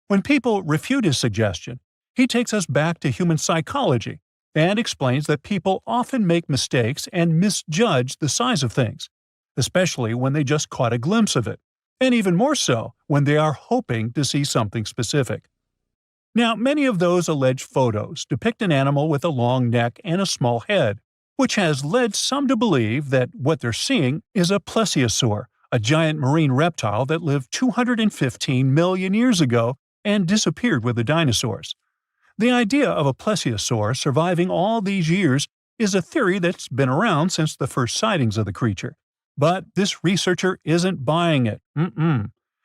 When people refute his suggestion, he takes us back to human psychology and explains that people often make mistakes and misjudge the size of things, especially when they just caught a glimpse of it, and even more so when they are hoping to see something specific. Now, many of those alleged photos depict an animal with a long neck and a small head, which has led some to believe that what they're seeing is a plesiosaur, a giant marine reptile that lived 215 million years ago and disappeared with the dinosaurs. The idea of a plesiosaur surviving all these years is a theory that's been around since the first sightings of the creature. But this researcher isn't buying it.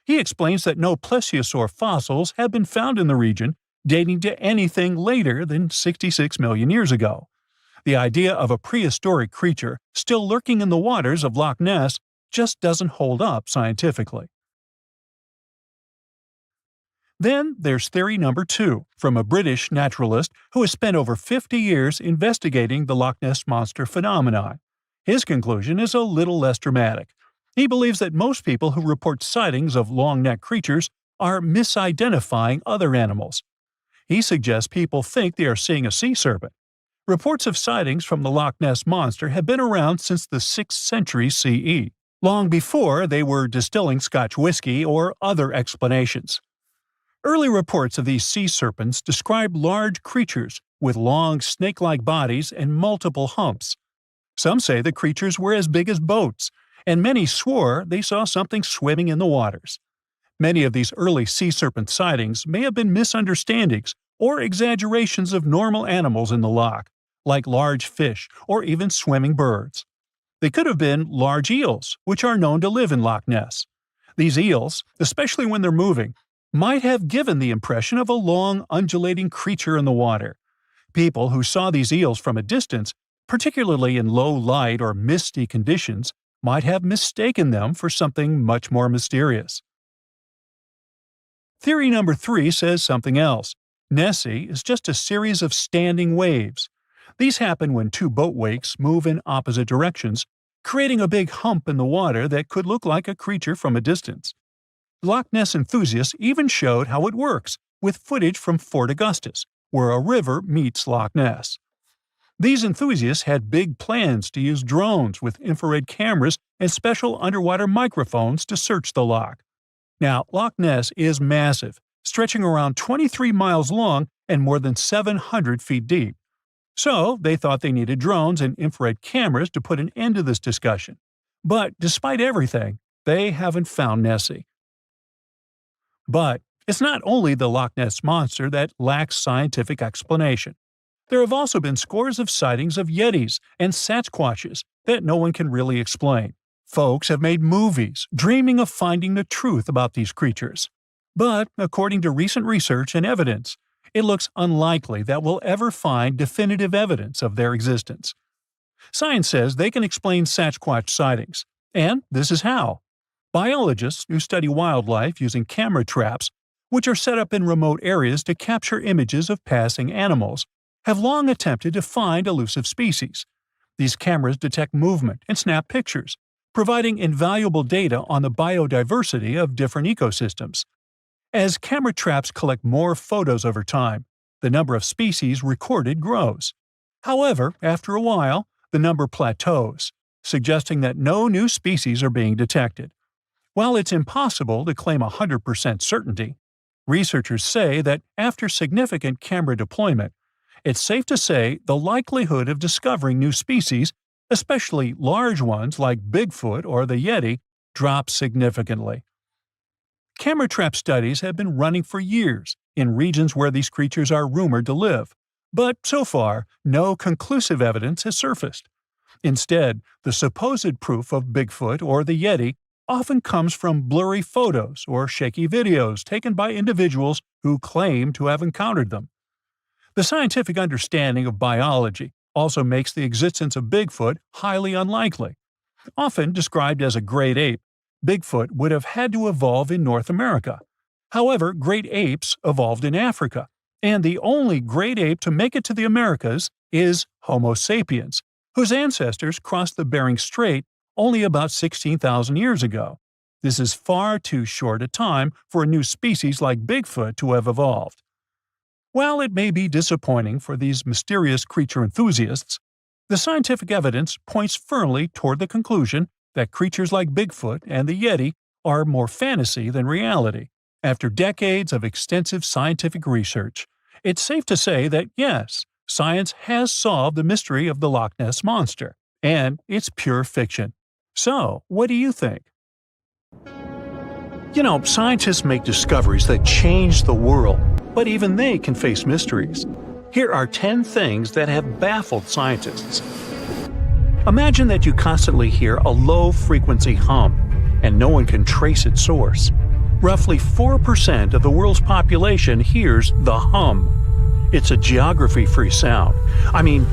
He explains that no plesiosaur fossils have been found in the region dating to anything later than 66 million years ago. The idea of a prehistoric creature still lurking in the waters of Loch Ness just doesn't hold up scientifically. Then there's theory number 2, from a British naturalist who has spent over 50 years investigating the Loch Ness Monster phenomenon. His conclusion is a little less dramatic. He believes that most people who report sightings of long-necked creatures are misidentifying other animals. He suggests people think they are seeing a sea serpent. Reports of sightings from the Loch Ness Monster have been around since the 6th century CE, long before they were distilling Scotch whiskey or other explanations. Early reports of these sea serpents describe large creatures with long snake-like bodies and multiple humps. Some say the creatures were as big as boats, and many swore they saw something swimming in the waters. Many of these early sea serpent sightings may have been misunderstandings or exaggerations of normal animals in the loch, like large fish or even swimming birds. They could have been large eels, which are known to live in Loch Ness. These eels, especially when they're moving, might have given the impression of a long, undulating creature in the water. People who saw these eels from a distance, particularly in low light or misty conditions, might have mistaken them for something much more mysterious. Theory number 3 says something else. Nessie is just a series of standing waves. These happen when two boat wakes move in opposite directions, creating a big hump in the water that could look like a creature from a distance. Loch Ness enthusiasts even showed how it works, with footage from Fort Augustus, where a river meets Loch Ness. These enthusiasts had big plans to use drones with infrared cameras and special underwater microphones to search the loch. Now, Loch Ness is massive, stretching around 23 miles long and more than 700 feet deep. So, they thought they needed drones and infrared cameras to put an end to this discussion. But despite everything, they haven't found Nessie. But it's not only the Loch Ness Monster that lacks scientific explanation. There have also been scores of sightings of Yetis and Sasquatches that no one can really explain. Folks have made movies, dreaming of finding the truth about these creatures. But, according to recent research and evidence, it looks unlikely that we'll ever find definitive evidence of their existence. Science says they can explain Sasquatch sightings, and this is how. Biologists who study wildlife using camera traps, which are set up in remote areas to capture images of passing animals, have long attempted to find elusive species. These cameras detect movement and snap pictures, providing invaluable data on the biodiversity of different ecosystems. As camera traps collect more photos over time, the number of species recorded grows. However, after a while, the number plateaus, suggesting that no new species are being detected. While it's impossible to claim 100% certainty, researchers say that after significant camera deployment, it's safe to say the likelihood of discovering new species, especially large ones like Bigfoot or the Yeti, drops significantly. Camera trap studies have been running for years in regions where these creatures are rumored to live, but so far, no conclusive evidence has surfaced. Instead, the supposed proof of Bigfoot or the Yeti often comes from blurry photos or shaky videos taken by individuals who claim to have encountered them. The scientific understanding of biology also makes the existence of Bigfoot highly unlikely. Often described as a great ape, Bigfoot would have had to evolve in North America. However, great apes evolved in Africa, and the only great ape to make it to the Americas is Homo sapiens, whose ancestors crossed the Bering Strait only about 16,000 years ago. This is far too short a time for a new species like Bigfoot to have evolved. While it may be disappointing for these mysterious creature enthusiasts, the scientific evidence points firmly toward the conclusion that creatures like Bigfoot and the Yeti are more fantasy than reality. After decades of extensive scientific research, it's safe to say that yes, science has solved the mystery of the Loch Ness Monster, and it's pure fiction. So, what do you think? Scientists make discoveries that change the world, but even they can face mysteries. Here are 10 things that have baffled scientists. Imagine that you constantly hear a low-frequency hum, and no one can trace its source. Roughly 4% of the world's population hears the hum. It's a geography-free sound.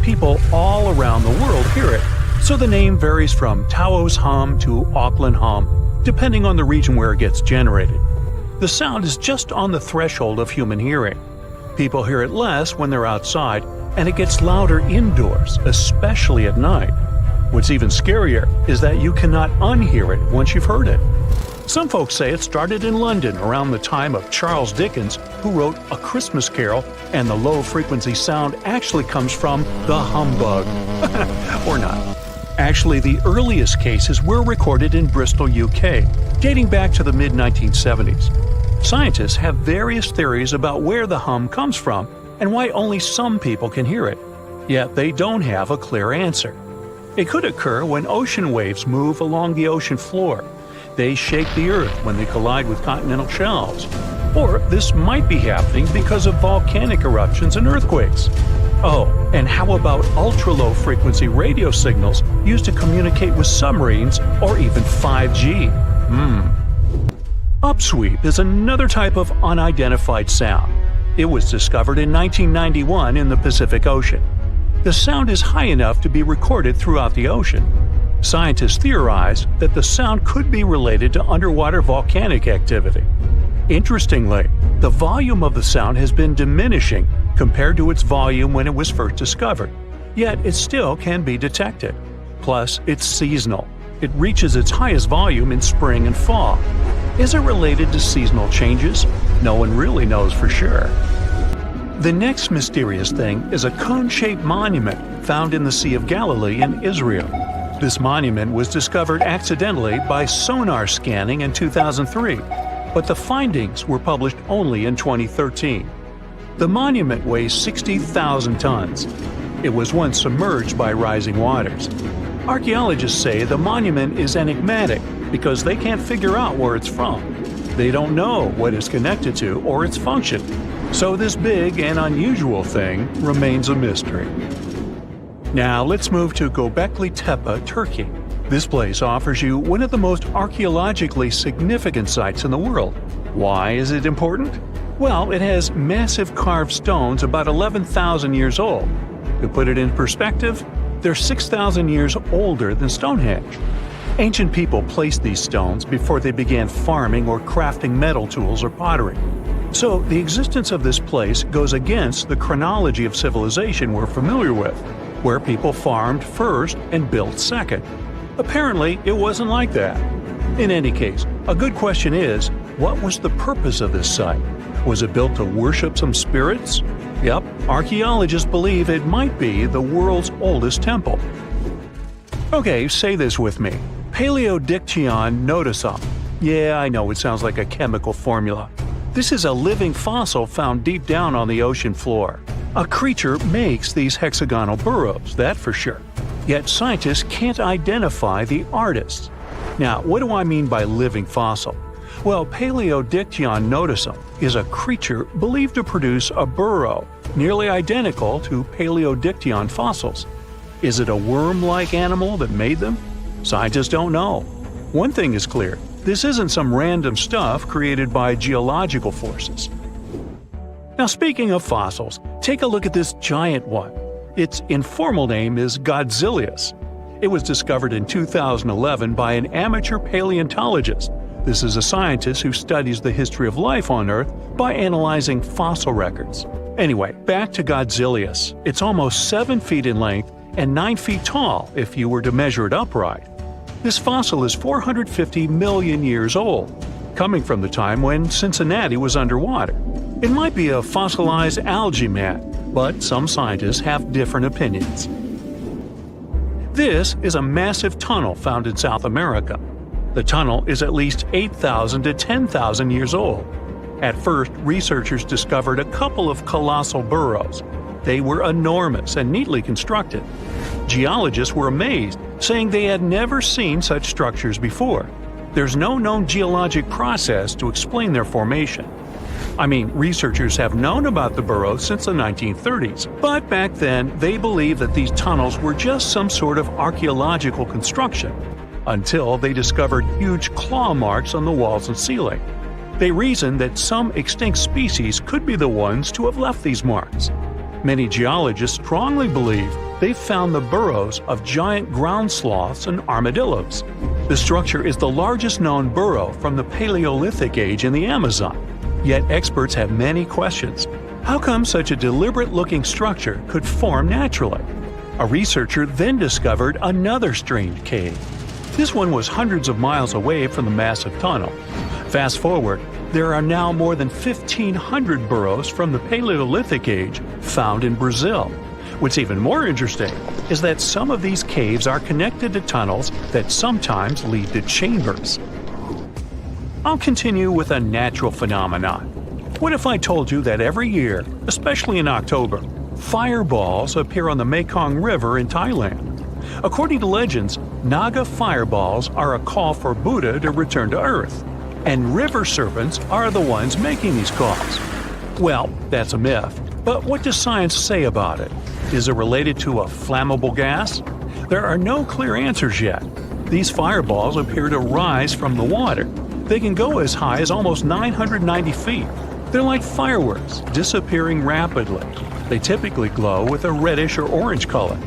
People all around the world hear it, so the name varies from Tao's hum to Auckland hum, depending on the region where it gets generated. The sound is just on the threshold of human hearing. People hear it less when they're outside, and it gets louder indoors, especially at night. What's even scarier is that you cannot unhear it once you've heard it. Some folks say it started in London around the time of Charles Dickens, who wrote A Christmas Carol, and the low-frequency sound actually comes from the humbug. Or not. Actually, the earliest cases were recorded in Bristol, UK, dating back to the mid-1970s. Scientists have various theories about where the hum comes from and why only some people can hear it, yet they don't have a clear answer. It could occur when ocean waves move along the ocean floor. They shake the Earth when they collide with continental shelves. Or this might be happening because of volcanic eruptions and earthquakes. Oh, and how about ultra-low frequency radio signals used to communicate with submarines or even 5G? Upsweep is another type of unidentified sound. It was discovered in 1991 in the Pacific Ocean. The sound is high enough to be recorded throughout the ocean. Scientists theorize that the sound could be related to underwater volcanic activity. Interestingly, the volume of the sound has been diminishing compared to its volume when it was first discovered, yet it still can be detected. Plus, it's seasonal. It reaches its highest volume in spring and fall. Is it related to seasonal changes? No one really knows for sure. The next mysterious thing is a cone-shaped monument found in the Sea of Galilee in Israel. This monument was discovered accidentally by sonar scanning in 2003, but the findings were published only in 2013. The monument weighs 60,000 tons. It was once submerged by rising waters. Archaeologists say the monument is enigmatic because they can't figure out where it's from. They don't know what it's connected to or its function. So this big and unusual thing remains a mystery. Now let's move to Göbekli Tepe, Turkey. This place offers you one of the most archaeologically significant sites in the world. Why is it important? Well, it has massive carved stones about 11,000 years old. To put it in perspective, they're 6,000 years older than Stonehenge. Ancient people placed these stones before they began farming or crafting metal tools or pottery. So the existence of this place goes against the chronology of civilization we're familiar with, where people farmed first and built second. Apparently, it wasn't like that. In any case, a good question is, what was the purpose of this site? Was it built to worship some spirits? Yep, archaeologists believe it might be the world's oldest temple. Okay, say this with me. Paleodictyon notusum. Yeah, I know it sounds like a chemical formula. This is a living fossil found deep down on the ocean floor. A creature makes these hexagonal burrows, that for sure. Yet scientists can't identify the artists. Now, what do I mean by living fossil? Well, Paleodictyon notusum is a creature believed to produce a burrow nearly identical to Paleodictyon fossils. Is it a worm-like animal that made them? Scientists don't know. One thing is clear, this isn't some random stuff created by geological forces. Now speaking of fossils, take a look at this giant one. Its informal name is Godzilius. It was discovered in 2011 by an amateur paleontologist. This is a scientist who studies the history of life on Earth by analyzing fossil records. Anyway, back to Godzilius. It's almost 7 feet in length and 9 feet tall if you were to measure it upright. This fossil is 450 million years old, coming from the time when Cincinnati was underwater. It might be a fossilized algae mat, but some scientists have different opinions. This is a massive tunnel found in South America. The tunnel is at least 8,000 to 10,000 years old. At first, researchers discovered a couple of colossal burrows. They were enormous and neatly constructed. Geologists were amazed, saying they had never seen such structures before. There's no known geologic process to explain their formation. I mean, researchers have known about the burrows since the 1930s, but back then they believed that these tunnels were just some sort of archaeological construction, until they discovered huge claw marks on the walls and ceiling. They reasoned that some extinct species could be the ones to have left these marks. Many geologists strongly believe they found the burrows of giant ground sloths and armadillos. The structure is the largest known burrow from the Paleolithic age in the Amazon. Yet experts have many questions. How come such a deliberate-looking structure could form naturally? A researcher then discovered another strange cave. This one was hundreds of miles away from the massive tunnel. Fast forward, there are now more than 1,500 burrows from the Paleolithic age found in Brazil. What's even more interesting is that some of these caves are connected to tunnels that sometimes lead to chambers. I'll continue with a natural phenomenon. What if I told you that every year, especially in October, fireballs appear on the Mekong River in Thailand? According to legends, Naga fireballs are a call for Buddha to return to Earth, and river serpents are the ones making these calls. Well, that's a myth, but what does science say about it? Is it related to a flammable gas? There are no clear answers yet. These fireballs appear to rise from the water. They can go as high as almost 990 feet. They're like fireworks, disappearing rapidly. They typically glow with a reddish or orange color.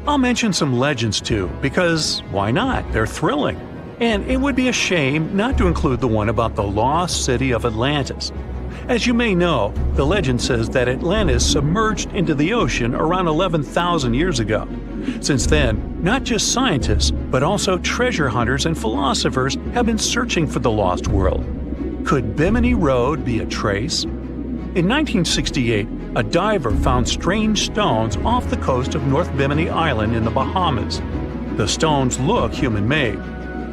I'll mention some legends too, because why not? They're thrilling. And it would be a shame not to include the one about the lost city of Atlantis. As you may know, the legend says that Atlantis submerged into the ocean around 11,000 years ago. Since then, not just scientists, but also treasure hunters and philosophers have been searching for the lost world. Could Bimini Road be a trace? In 1968, a diver found strange stones off the coast of North Bimini Island in the Bahamas. The stones look human-made.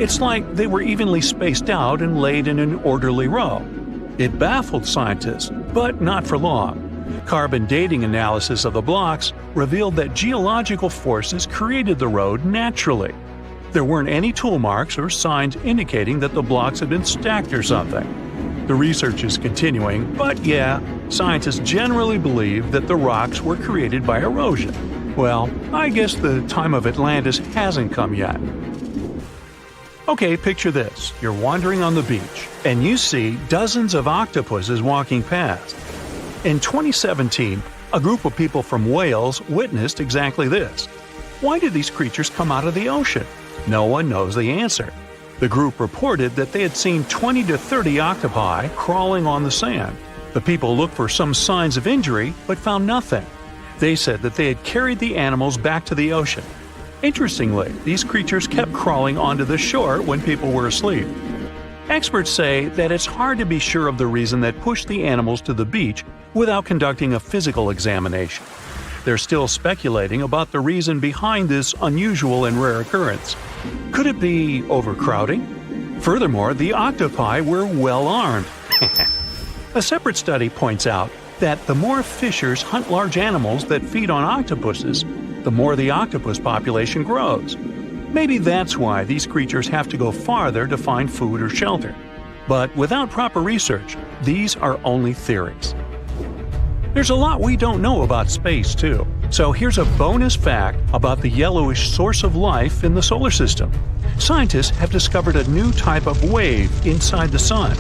It's like they were evenly spaced out and laid in an orderly row. It baffled scientists, but not for long. Carbon dating analysis of the blocks revealed that geological forces created the road naturally. There weren't any tool marks or signs indicating that the blocks had been stacked or something. The research is continuing, but yeah, scientists generally believe that the rocks were created by erosion. Well, I guess the time of Atlantis hasn't come yet. Okay, picture this. You're wandering on the beach, and you see dozens of octopuses walking past. In 2017, a group of people from Wales witnessed exactly this. Why did these creatures come out of the ocean? No one knows the answer. The group reported that they had seen 20 to 30 octopi crawling on the sand. The people looked for some signs of injury, but found nothing. They said that they had carried the animals back to the ocean. Interestingly, these creatures kept crawling onto the shore when people were asleep. Experts say that it's hard to be sure of the reason that pushed the animals to the beach without conducting a physical examination. They're still speculating about the reason behind this unusual and rare occurrence. Could it be overcrowding? Furthermore, the octopi were well armed. A separate study points out that the more fishers hunt large animals that feed on octopuses, the more the octopus population grows. Maybe that's why these creatures have to go farther to find food or shelter. But without proper research, these are only theories. There's a lot we don't know about space, too. So here's a bonus fact about the yellowish source of life in the solar system. Scientists have discovered a new type of wave inside the sun.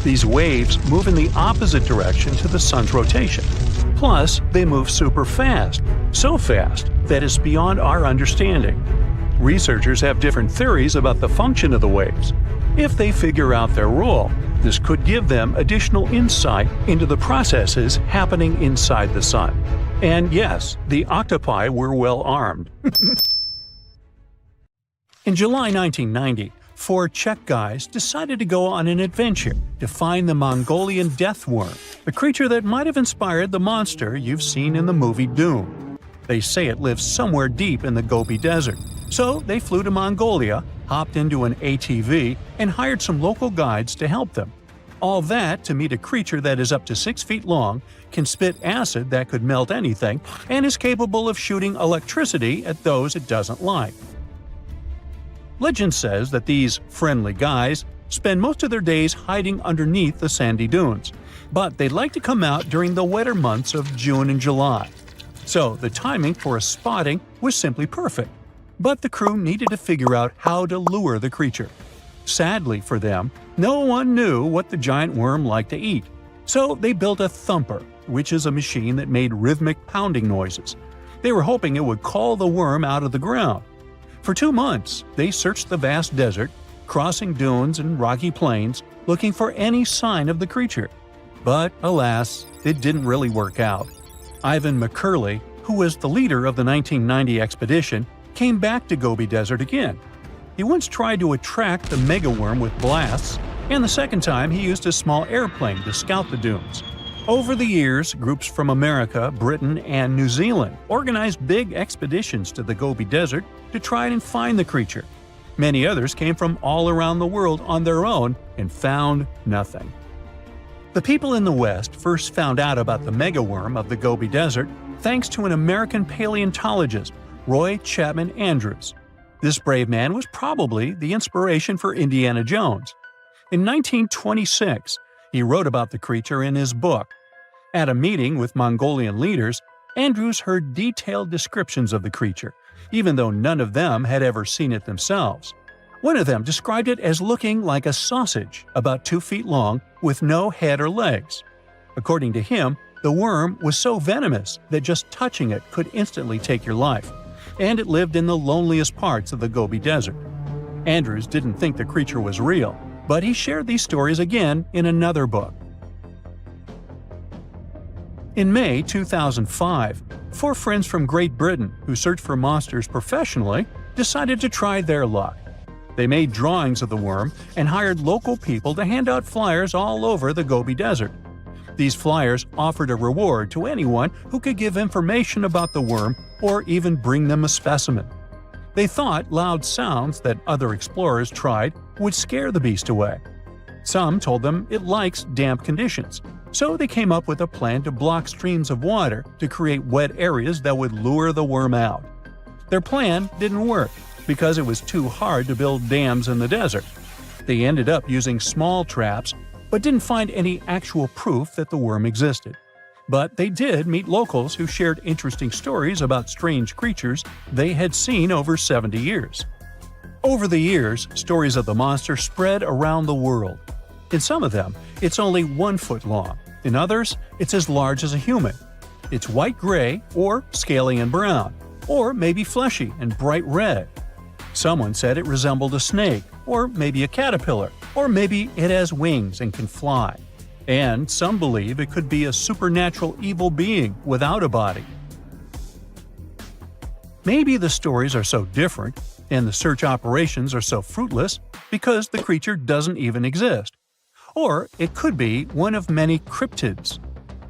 These waves move in the opposite direction to the sun's rotation. Plus, they move super fast. So fast that it's beyond our understanding. Researchers have different theories about the function of the waves. If they figure out their role, this could give them additional insight into the processes happening inside the sun. And yes, the octopi were well armed. In July 1990, 4 Czech guys decided to go on an adventure to find the Mongolian death worm, a creature that might have inspired the monster you've seen in the movie Dune. They say it lives somewhere deep in the Gobi Desert. So they flew to Mongolia, hopped into an ATV, and hired some local guides to help them. All that to meet a creature that is up to 6 feet long, can spit acid that could melt anything, and is capable of shooting electricity at those it doesn't like. Legend says that these friendly guys spend most of their days hiding underneath the sandy dunes, but they'd like to come out during the wetter months of June and July. So the timing for a spotting was simply perfect. But the crew needed to figure out how to lure the creature. Sadly for them, no one knew what the giant worm liked to eat. So they built a thumper, which is a machine that made rhythmic pounding noises. They were hoping it would call the worm out of the ground. For 2 months, they searched the vast desert, crossing dunes and rocky plains, looking for any sign of the creature. But alas, it didn't really work out. Ivan McCurley, who was the leader of the 1990 expedition, came back to Gobi Desert again. He once tried to attract the megaworm with blasts, and the second time he used a small airplane to scout the dunes. Over the years, groups from America, Britain, and New Zealand organized big expeditions to the Gobi Desert to try and find the creature. Many others came from all around the world on their own and found nothing. The people in the West first found out about the megaworm of the Gobi Desert thanks to an American paleontologist, Roy Chapman Andrews. This brave man was probably the inspiration for Indiana Jones. In 1926, he wrote about the creature in his book. At a meeting with Mongolian leaders, Andrews heard detailed descriptions of the creature, even though none of them had ever seen it themselves. One of them described it as looking like a sausage, about 2 feet long, with no head or legs. According to him, the worm was so venomous that just touching it could instantly take your life, and it lived in the loneliest parts of the Gobi Desert. Andrews didn't think the creature was real, but he shared these stories again in another book. In May 2005, 4 friends from Great Britain who search for monsters professionally decided to try their luck. They made drawings of the worm and hired local people to hand out flyers all over the Gobi Desert. These flyers offered a reward to anyone who could give information about the worm or even bring them a specimen. They thought loud sounds that other explorers tried would scare the beast away. Some told them it likes damp conditions, so they came up with a plan to block streams of water to create wet areas that would lure the worm out. Their plan didn't work because it was too hard to build dams in the desert. They ended up using small traps, but didn't find any actual proof that the worm existed. But they did meet locals who shared interesting stories about strange creatures they had seen over 70 years. Over the years, stories of the monster spread around the world. In some of them, it's only 1 foot long. In others, it's as large as a human. It's white-gray or scaly and brown, or maybe fleshy and bright red. Someone said it resembled a snake, or maybe a caterpillar, or maybe it has wings and can fly. And some believe it could be a supernatural evil being without a body. Maybe the stories are so different, and the search operations are so fruitless, because the creature doesn't even exist. Or it could be one of many cryptids.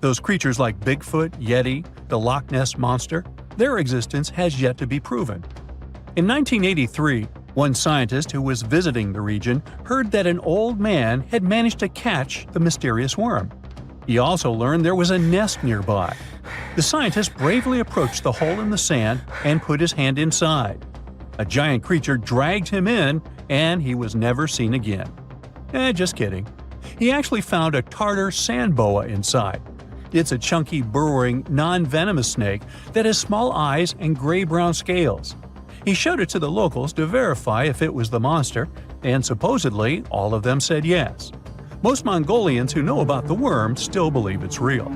Those creatures like Bigfoot, Yeti, the Loch Ness Monster, their existence has yet to be proven. In 1983, one scientist who was visiting the region heard that an old man had managed to catch the mysterious worm. He also learned there was a nest nearby. The scientist bravely approached the hole in the sand and put his hand inside. A giant creature dragged him in, and he was never seen again. Just kidding. He actually found a Tartar sand boa inside. It's a chunky, burrowing, non-venomous snake that has small eyes and gray-brown scales. He showed it to the locals to verify if it was the monster, and supposedly all of them said yes. Most Mongolians who know about the worm still believe it's real.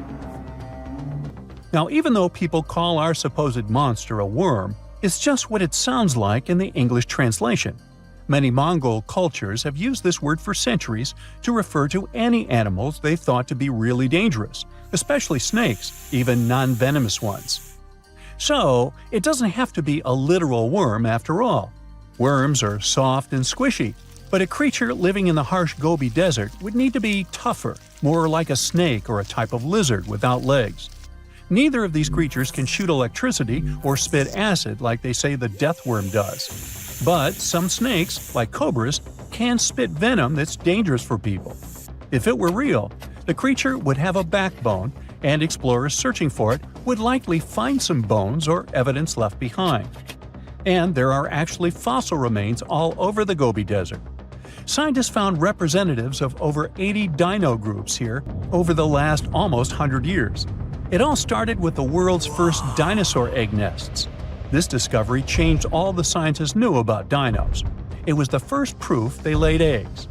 Now, even though people call our supposed monster a worm, it's just what it sounds like in the English translation. Many Mongol cultures have used this word for centuries to refer to any animals they thought to be really dangerous, especially snakes, even non-venomous ones. So, it doesn't have to be a literal worm after all. Worms are soft and squishy, but a creature living in the harsh Gobi Desert would need to be tougher, more like a snake or a type of lizard without legs. Neither of these creatures can shoot electricity or spit acid like they say the death worm does. But some snakes, like cobras, can spit venom that's dangerous for people. If it were real, the creature would have a backbone, and explorers searching for it would likely find some bones or evidence left behind. And there are actually fossil remains all over the Gobi Desert. Scientists found representatives of over 80 dino groups here over the last almost 100 years. It all started with the world's first dinosaur egg nests. This discovery changed all the scientists knew about dinos. It was the first proof they laid eggs.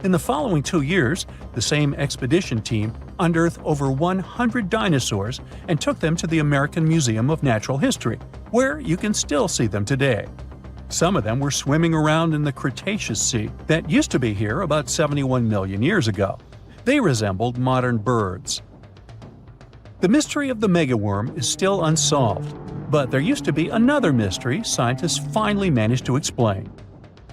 In the following 2 years, the same expedition team unearthed over 100 dinosaurs and took them to the American Museum of Natural History, where you can still see them today. Some of them were swimming around in the Cretaceous Sea that used to be here about 71 million years ago. They resembled modern birds. The mystery of the megaworm is still unsolved, but there used to be another mystery scientists finally managed to explain.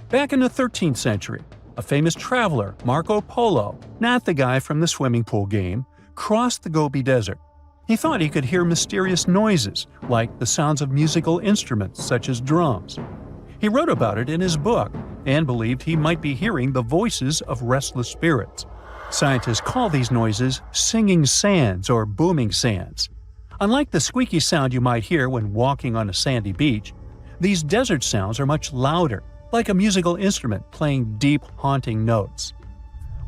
Back in the 13th century, a famous traveler, Marco Polo, not the guy from the swimming pool game, crossed the Gobi Desert. He thought he could hear mysterious noises, like the sounds of musical instruments such as drums. He wrote about it in his book and believed he might be hearing the voices of restless spirits. Scientists call these noises singing sands or booming sands. Unlike the squeaky sound you might hear when walking on a sandy beach, these desert sounds are much louder, like a musical instrument playing deep, haunting notes.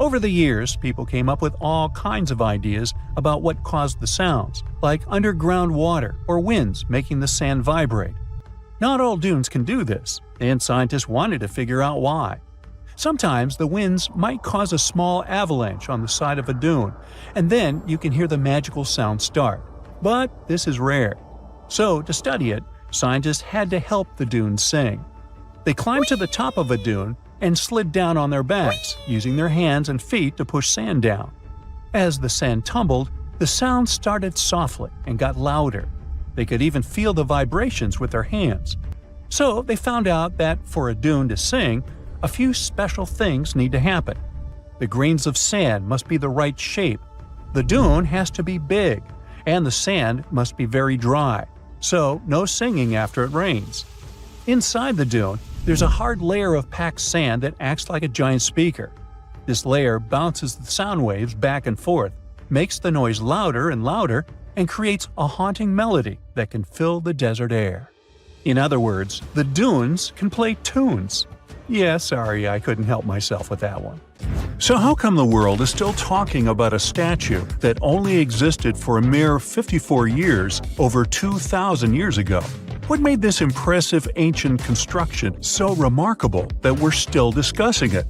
Over the years, people came up with all kinds of ideas about what caused the sounds, like underground water or winds making the sand vibrate. Not all dunes can do this, and scientists wanted to figure out why. Sometimes the winds might cause a small avalanche on the side of a dune, and then you can hear the magical sound start. But this is rare. So, to study it, scientists had to help the dunes sing. They climbed to the top of a dune and slid down on their backs, using their hands and feet to push sand down. As the sand tumbled, the sound started softly and got louder. They could even feel the vibrations with their hands. So they found out that for a dune to sing, a few special things need to happen. The grains of sand must be the right shape. The dune has to be big, and the sand must be very dry. So no singing after it rains. Inside the dune, there's a hard layer of packed sand that acts like a giant speaker. This layer bounces the sound waves back and forth, makes the noise louder and louder, and creates a haunting melody that can fill the desert air. In other words, the dunes can play tunes. Yeah, sorry, I couldn't help myself with that one. So how come the world is still talking about a statue that only existed for a mere 54 years over 2,000 years ago? What made this impressive ancient construction so remarkable that we're still discussing it?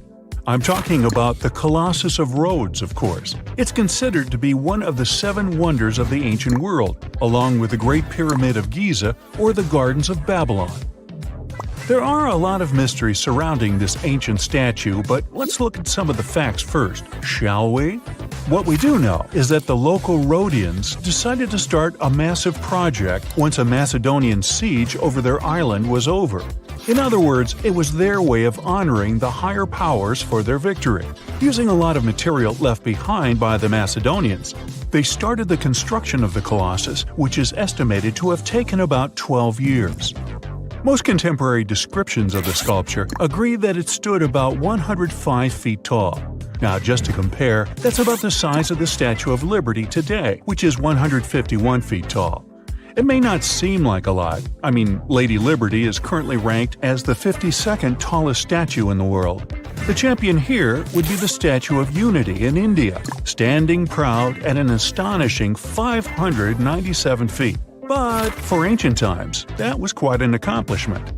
I'm talking about the Colossus of Rhodes, of course. It's considered to be one of the 7 wonders of the ancient world, along with the Great Pyramid of Giza or the Gardens of Babylon. There are a lot of mysteries surrounding this ancient statue, but let's look at some of the facts first, shall we? What we do know is that the local Rhodians decided to start a massive project once a Macedonian siege over their island was over. In other words, it was their way of honoring the higher powers for their victory. Using a lot of material left behind by the Macedonians, they started the construction of the Colossus, which is estimated to have taken about 12 years. Most contemporary descriptions of the sculpture agree that it stood about 105 feet tall. Now, just to compare, that's about the size of the Statue of Liberty today, which is 151 feet tall. It may not seem like a lot. I mean, Lady Liberty is currently ranked as the 52nd tallest statue in the world. The champion here would be the Statue of Unity in India, standing proud at an astonishing 597 feet. But for ancient times, that was quite an accomplishment.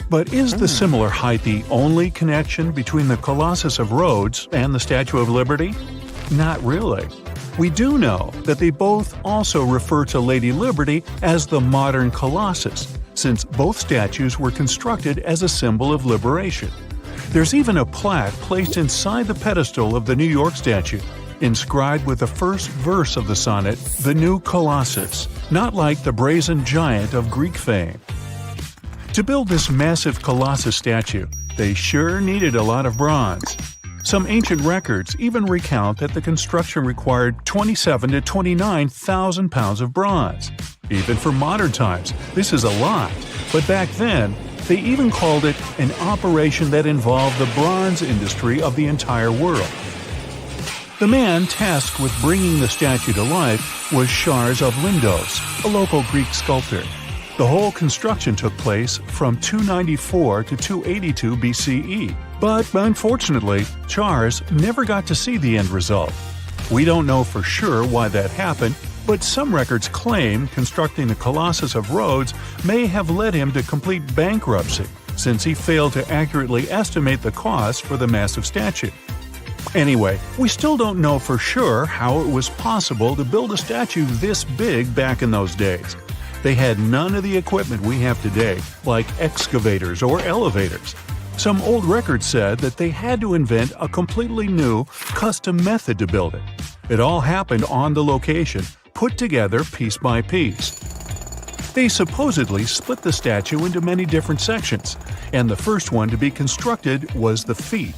But is the similar height the only connection between the Colossus of Rhodes and the Statue of Liberty? Not really. We do know that they both also refer to Lady Liberty as the modern Colossus, since both statues were constructed as a symbol of liberation. There's even a plaque placed inside the pedestal of the New York statue, inscribed with the first verse of the sonnet, "The New Colossus," not like the brazen giant of Greek fame. To build this massive Colossus statue, they sure needed a lot of bronze. Some ancient records even recount that the construction required 27,000 to 29,000 pounds of bronze. Even for modern times, this is a lot, but back then, they even called it an operation that involved the bronze industry of the entire world. The man tasked with bringing the statue to life was Charles of Lindos, a local Greek sculptor. The whole construction took place from 294 to 282 BCE, but unfortunately, Charles never got to see the end result. We don't know for sure why that happened, but some records claim constructing the Colossus of Rhodes may have led him to complete bankruptcy, since he failed to accurately estimate the cost for the massive statue. Anyway, we still don't know for sure how it was possible to build a statue this big back in those days. They had none of the equipment we have today, like excavators or elevators. Some old records said that they had to invent a completely new, custom method to build it. It all happened on the location, put together piece by piece. They supposedly split the statue into many different sections, and the first one to be constructed was the feet.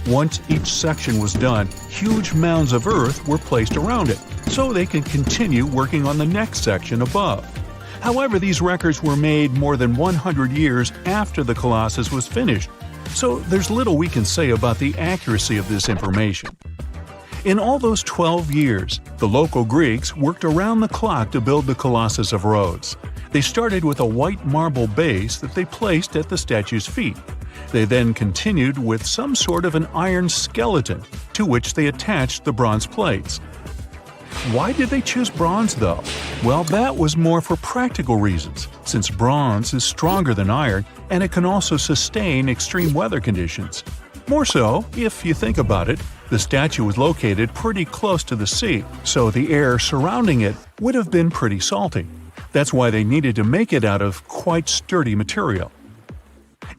Once each section was done, huge mounds of earth were placed around it, so they could continue working on the next section above. However, these records were made more than 100 years after the Colossus was finished, so there's little we can say about the accuracy of this information. In all those 12 years, the local Greeks worked around the clock to build the Colossus of Rhodes. They started with a white marble base that they placed at the statue's feet. They then continued with some sort of an iron skeleton, to which they attached the bronze plates. Why did they choose bronze though? Well, that was more for practical reasons, since bronze is stronger than iron and it can also sustain extreme weather conditions. More so, if you think about it, the statue was located pretty close to the sea, so the air surrounding it would have been pretty salty. That's why they needed to make it out of quite sturdy material.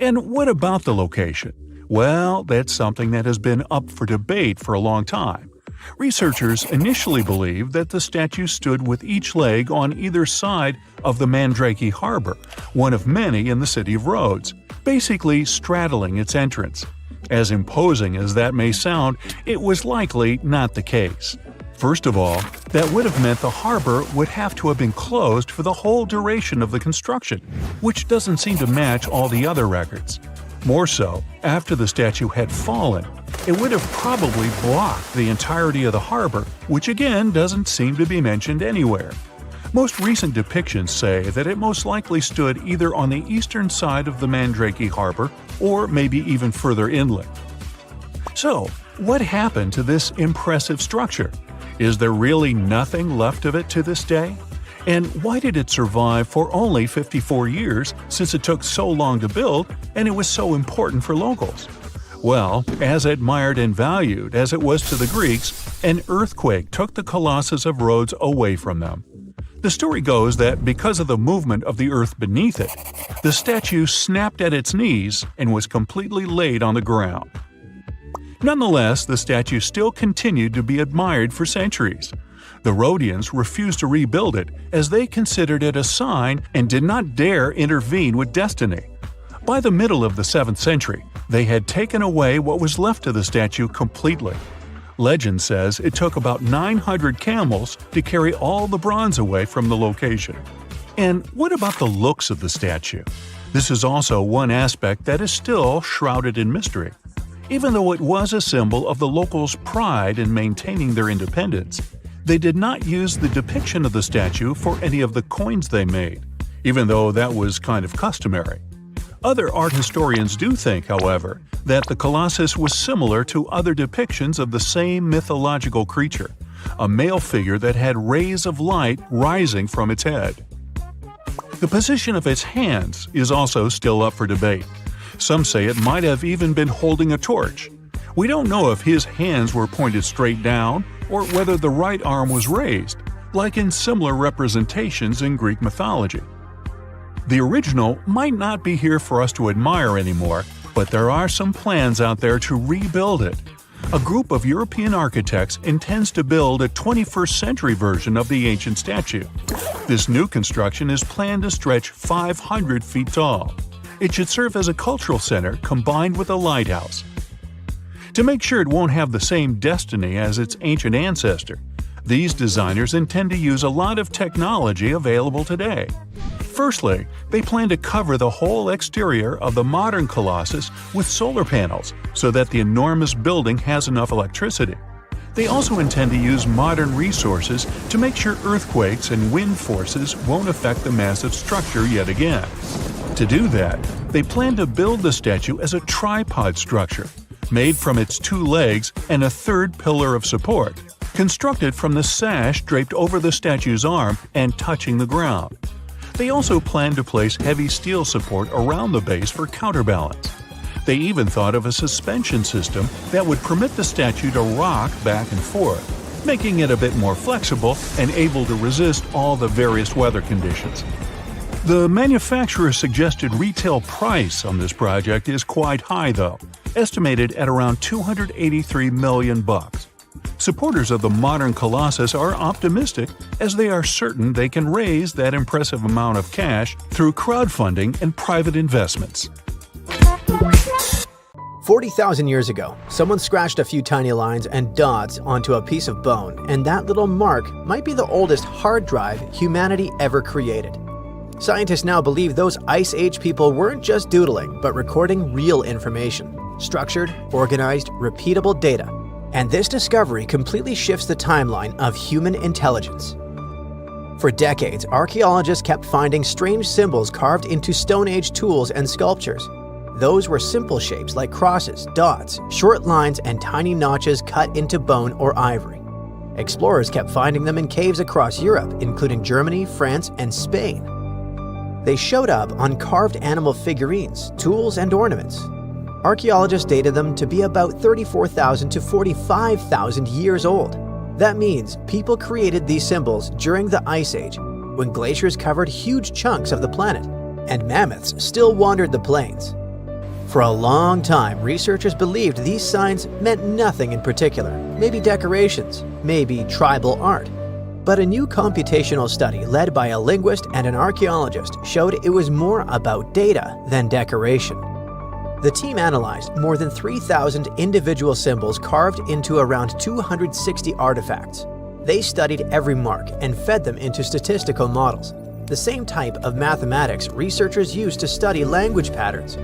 And what about the location? Well, that's something that has been up for debate for a long time. Researchers initially believed that the statue stood with each leg on either side of the Mandrake Harbor, one of many in the city of Rhodes, basically straddling its entrance. As imposing as that may sound, it was likely not the case. First of all, that would have meant the harbor would have to have been closed for the whole duration of the construction, which doesn't seem to match all the other records. More so, after the statue had fallen, it would have probably blocked the entirety of the harbor, which again doesn't seem to be mentioned anywhere. Most recent depictions say that it most likely stood either on the eastern side of the Mandrake Harbor or maybe even further inland. So, what happened to this impressive structure? Is there really nothing left of it to this day? And why did it survive for only 54 years, since it took so long to build and it was so important for locals? Well, as admired and valued as it was to the Greeks, an earthquake took the Colossus of Rhodes away from them. The story goes that because of the movement of the earth beneath it, the statue snapped at its knees and was completely laid on the ground. Nonetheless, the statue still continued to be admired for centuries. The Rhodians refused to rebuild it as they considered it a sign and did not dare intervene with destiny. By the middle of the 7th century, they had taken away what was left of the statue completely. Legend says it took about 900 camels to carry all the bronze away from the location. And what about the looks of the statue? This is also one aspect that is still shrouded in mystery. Even though it was a symbol of the locals' pride in maintaining their independence, they did not use the depiction of the statue for any of the coins they made, even though that was kind of customary. Other art historians do think, however, that the Colossus was similar to other depictions of the same mythological creature, a male figure that had rays of light rising from its head. The position of its hands is also still up for debate. Some say it might have even been holding a torch. We don't know if his hands were pointed straight down or whether the right arm was raised, like in similar representations in Greek mythology. The original might not be here for us to admire anymore, but there are some plans out there to rebuild it. A group of European architects intends to build a 21st century version of the ancient statue. This new construction is planned to stretch 500 feet tall. It should serve as a cultural center combined with a lighthouse. To make sure it won't have the same destiny as its ancient ancestor, these designers intend to use a lot of technology available today. Firstly, they plan to cover the whole exterior of the modern Colossus with solar panels so that the enormous building has enough electricity. They also intend to use modern resources to make sure earthquakes and wind forces won't affect the massive structure yet again. To do that, they plan to build the statue as a tripod structure, made from its 2 legs and a third pillar of support, constructed from the sash draped over the statue's arm and touching the ground. They also plan to place heavy steel support around the base for counterbalance. They even thought of a suspension system that would permit the statue to rock back and forth, making it a bit more flexible and able to resist all the various weather conditions. The manufacturer's suggested retail price on this project is quite high though, estimated at around $283 million. Supporters of the modern Colossus are optimistic as they are certain they can raise that impressive amount of cash through crowdfunding and private investments. 40,000 years ago, someone scratched a few tiny lines and dots onto a piece of bone, and that little mark might be the oldest hard drive humanity ever created. Scientists now believe those Ice Age people weren't just doodling, but recording real information, structured, organized, repeatable data. And this discovery completely shifts the timeline of human intelligence. For decades, archaeologists kept finding strange symbols carved into Stone Age tools and sculptures. Those were simple shapes like crosses, dots, short lines, and tiny notches cut into bone or ivory. Explorers kept finding them in caves across Europe, including Germany, France, and Spain. They showed up on carved animal figurines, tools, and ornaments. Archaeologists dated them to be about 34,000 to 45,000 years old. That means people created these symbols during the Ice Age, when glaciers covered huge chunks of the planet, and mammoths still wandered the plains. For a long time, researchers believed these signs meant nothing in particular, maybe decorations, maybe tribal art. But a new computational study led by a linguist and an archaeologist showed it was more about data than decoration. The team analyzed more than 3,000 individual symbols carved into around 260 artifacts. They studied every mark and fed them into statistical models, the same type of mathematics researchers use to study language patterns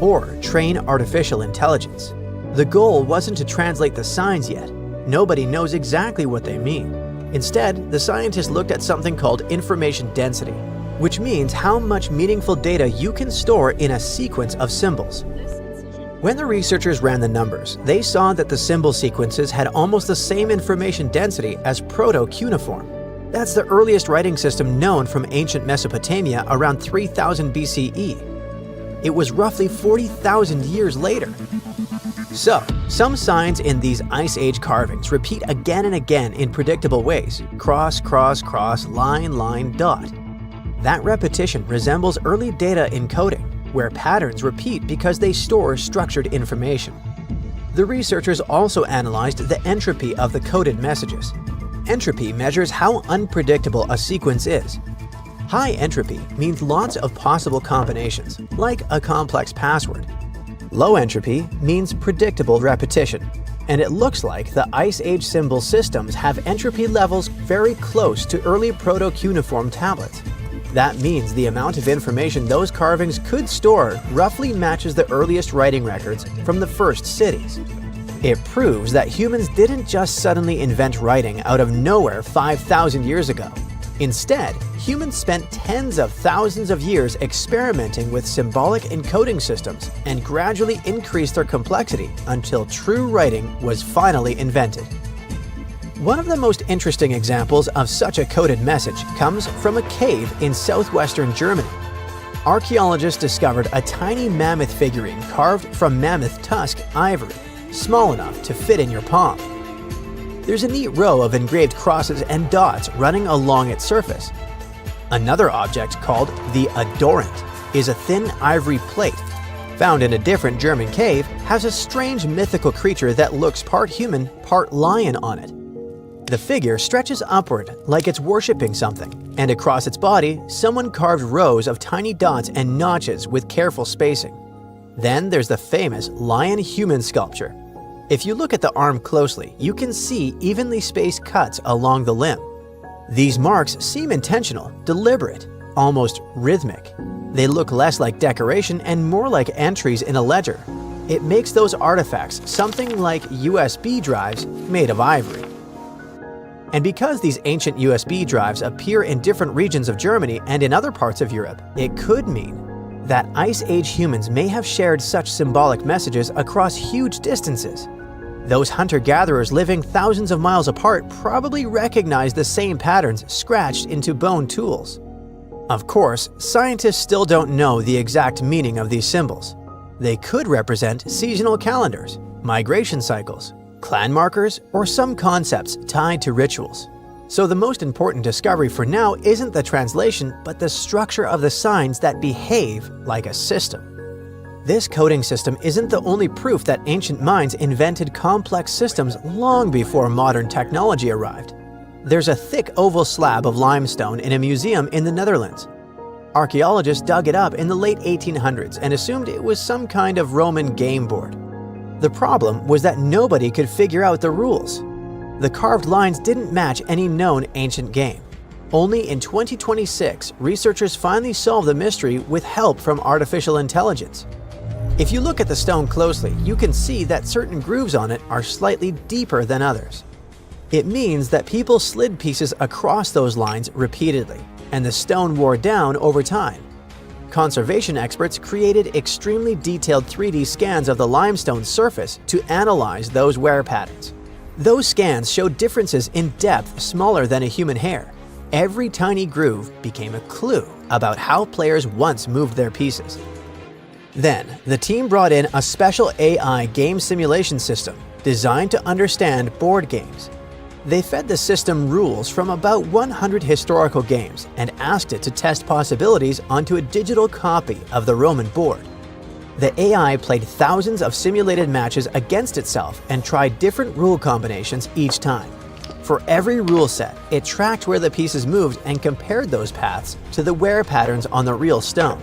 or train artificial intelligence. The goal wasn't to translate the signs yet. Nobody knows exactly what they mean. Instead, the scientists looked at something called information density, which means how much meaningful data you can store in a sequence of symbols. When the researchers ran the numbers, they saw that the symbol sequences had almost the same information density as Proto-Cuneiform. That's the earliest writing system known from ancient Mesopotamia around 3000 BCE. It was roughly 40,000 years later. So, some signs in these Ice Age carvings repeat again and again in predictable ways: cross, cross, cross, line, line, dot. That repetition resembles early data encoding, where patterns repeat because they store structured information. The researchers also analyzed the entropy of the coded messages. Entropy measures how unpredictable a sequence is. High entropy means lots of possible combinations, like a complex password. Low entropy means predictable repetition, and it looks like the Ice Age symbol systems have entropy levels very close to early Proto-Cuneiform tablets. That means the amount of information those carvings could store roughly matches the earliest writing records from the first cities. It proves that humans didn't just suddenly invent writing out of nowhere 5,000 years ago. Instead, humans spent tens of thousands of years experimenting with symbolic encoding systems and gradually increased their complexity until true writing was finally invented. One of the most interesting examples of such a coded message comes from a cave in southwestern Germany. Archaeologists discovered a tiny mammoth figurine carved from mammoth tusk ivory, small enough to fit in your palm. There's a neat row of engraved crosses and dots running along its surface. Another object, called the adorant, is a thin ivory plate. Found in a different German cave, has a strange mythical creature that looks part human, part lion on it. The figure stretches upward like it's worshipping something, and across its body, someone carved rows of tiny dots and notches with careful spacing. Then there's the famous lion-human sculpture. If you look at the arm closely, you can see evenly spaced cuts along the limb. These marks seem intentional, deliberate, almost rhythmic. They look less like decoration and more like entries in a ledger. It makes those artifacts something like USB drives made of ivory. And because these ancient USB drives appear in different regions of Germany and in other parts of Europe, it could mean that Ice Age humans may have shared such symbolic messages across huge distances. Those hunter-gatherers living thousands of miles apart probably recognized the same patterns scratched into bone tools. Of course, scientists still don't know the exact meaning of these symbols. They could represent seasonal calendars, migration cycles, clan markers, or some concepts tied to rituals. So the most important discovery for now isn't the translation, but the structure of the signs that behave like a system. This coding system isn't the only proof that ancient minds invented complex systems long before modern technology arrived. There's a thick oval slab of limestone in a museum in the Netherlands. Archaeologists dug it up in the late 1800s and assumed it was some kind of Roman game board. The problem was that nobody could figure out the rules. The carved lines didn't match any known ancient game. Only in 2026, researchers finally solved the mystery with help from artificial intelligence. If you look at the stone closely, you can see that certain grooves on it are slightly deeper than others. It means that people slid pieces across those lines repeatedly, and the stone wore down over time. Conservation experts created extremely detailed 3D scans of the limestone surface to analyze those wear patterns. Those scans showed differences in depth smaller than a human hair. Every tiny groove became a clue about how players once moved their pieces. Then, the team brought in a special AI game simulation system designed to understand board games. They fed the system rules from about 100 historical games and asked it to test possibilities onto a digital copy of the Roman board. The AI played thousands of simulated matches against itself and tried different rule combinations each time. For every rule set, it tracked where the pieces moved and compared those paths to the wear patterns on the real stone.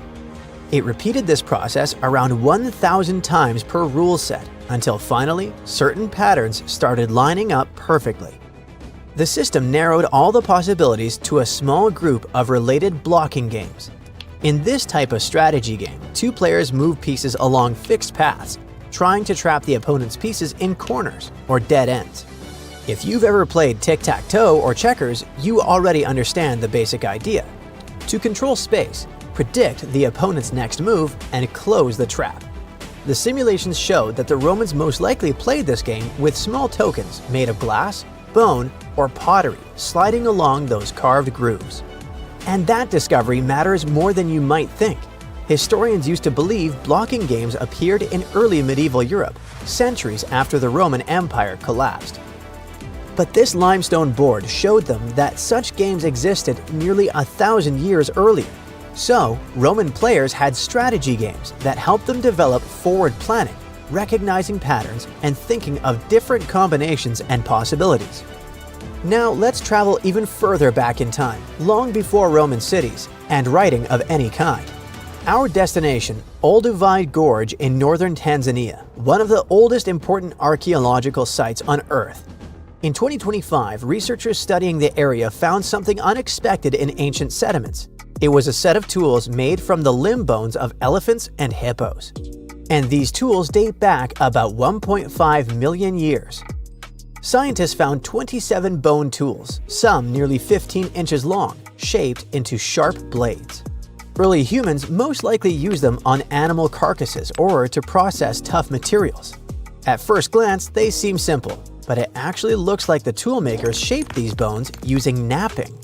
It repeated this process around 1,000 times per rule set until finally certain patterns started lining up perfectly. The system narrowed all the possibilities to a small group of related blocking games. In this type of strategy game, two players move pieces along fixed paths, trying to trap the opponent's pieces in corners or dead ends. If you've ever played tic-tac-toe or checkers, you already understand the basic idea. To control space, predict the opponent's next move, and close the trap. The simulations showed that the Romans most likely played this game with small tokens made of glass, bone, or pottery sliding along those carved grooves. And that discovery matters more than you might think. Historians used to believe blocking games appeared in early medieval Europe, centuries after the Roman Empire collapsed. But this limestone board showed them that such games existed nearly 1,000 years earlier. So, Roman players had strategy games that helped them develop forward planning, recognizing patterns, and thinking of different combinations and possibilities. Now let's travel even further back in time, long before Roman cities and writing of any kind. Our destination, Olduvai Gorge in northern Tanzania, one of the oldest important archaeological sites on Earth. In 2025, researchers studying the area found something unexpected in ancient sediments. It was a set of tools made from the limb bones of elephants and hippos. And these tools date back about 1.5 million years. Scientists found 27 bone tools, some nearly 15 inches long, shaped into sharp blades. Early humans most likely used them on animal carcasses or to process tough materials. At first glance, they seem simple, but it actually looks like the toolmakers shaped these bones using knapping,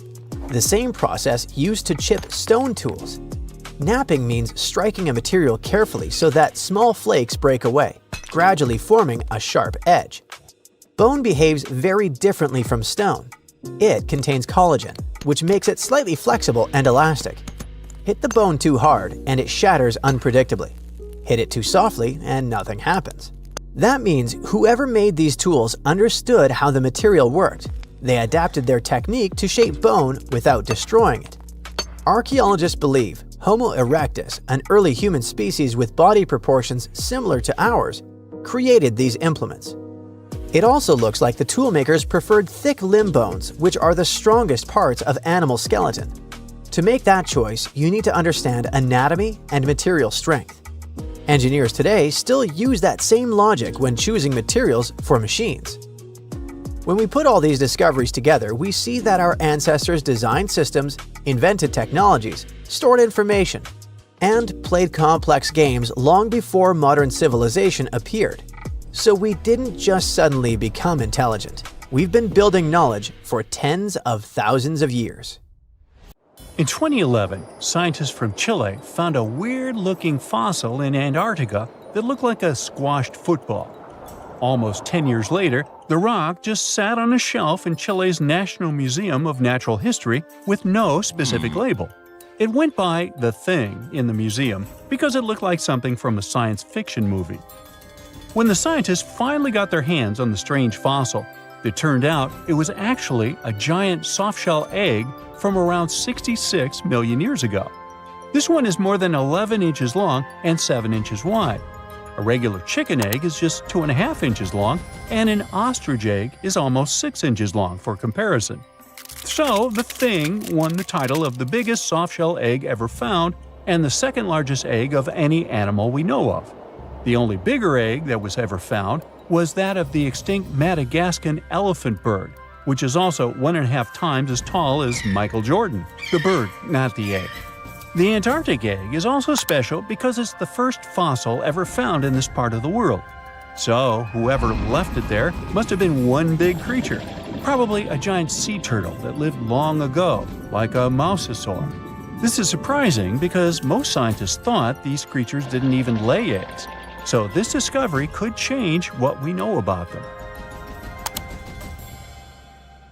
the same process used to chip stone tools. Knapping means striking a material carefully so that small flakes break away, gradually forming a sharp edge. Bone behaves very differently from stone. It contains collagen, which makes it slightly flexible and elastic. Hit the bone too hard and it shatters unpredictably. Hit it too softly and nothing happens. That means whoever made these tools understood how the material worked. They adapted their technique to shape bone without destroying it. Archaeologists believe Homo erectus, an early human species with body proportions similar to ours, created these implements. It also looks like the toolmakers preferred thick limb bones, which are the strongest parts of animal skeleton. To make that choice, you need to understand anatomy and material strength. Engineers today still use that same logic when choosing materials for machines. When we put all these discoveries together, we see that our ancestors designed systems, invented technologies, stored information, and played complex games long before modern civilization appeared. So we didn't just suddenly become intelligent. We've been building knowledge for tens of thousands of years. In 2011, scientists from Chile found a weird-looking fossil in Antarctica that looked like a squashed football. Almost 10 years later, the rock just sat on a shelf in Chile's National Museum of Natural History with no specific label. It went by The Thing in the museum because it looked like something from a science fiction movie. When the scientists finally got their hands on the strange fossil, it turned out it was actually a giant soft-shell egg from around 66 million years ago. This one is more than 11 inches long and 7 inches wide. A regular chicken egg is just 2.5 inches long, and an ostrich egg is almost 6 inches long for comparison. So, The Thing won the title of the biggest soft-shell egg ever found and the second largest egg of any animal we know of. The only bigger egg that was ever found was that of the extinct Madagascan elephant bird, which is also 1.5 times as tall as Michael Jordan. The bird, not the egg. The Antarctic egg is also special because it's the first fossil ever found in this part of the world. So, whoever left it there must have been one big creature, probably a giant sea turtle that lived long ago, like a mosasaur. This is surprising because most scientists thought these creatures didn't even lay eggs, so this discovery could change what we know about them.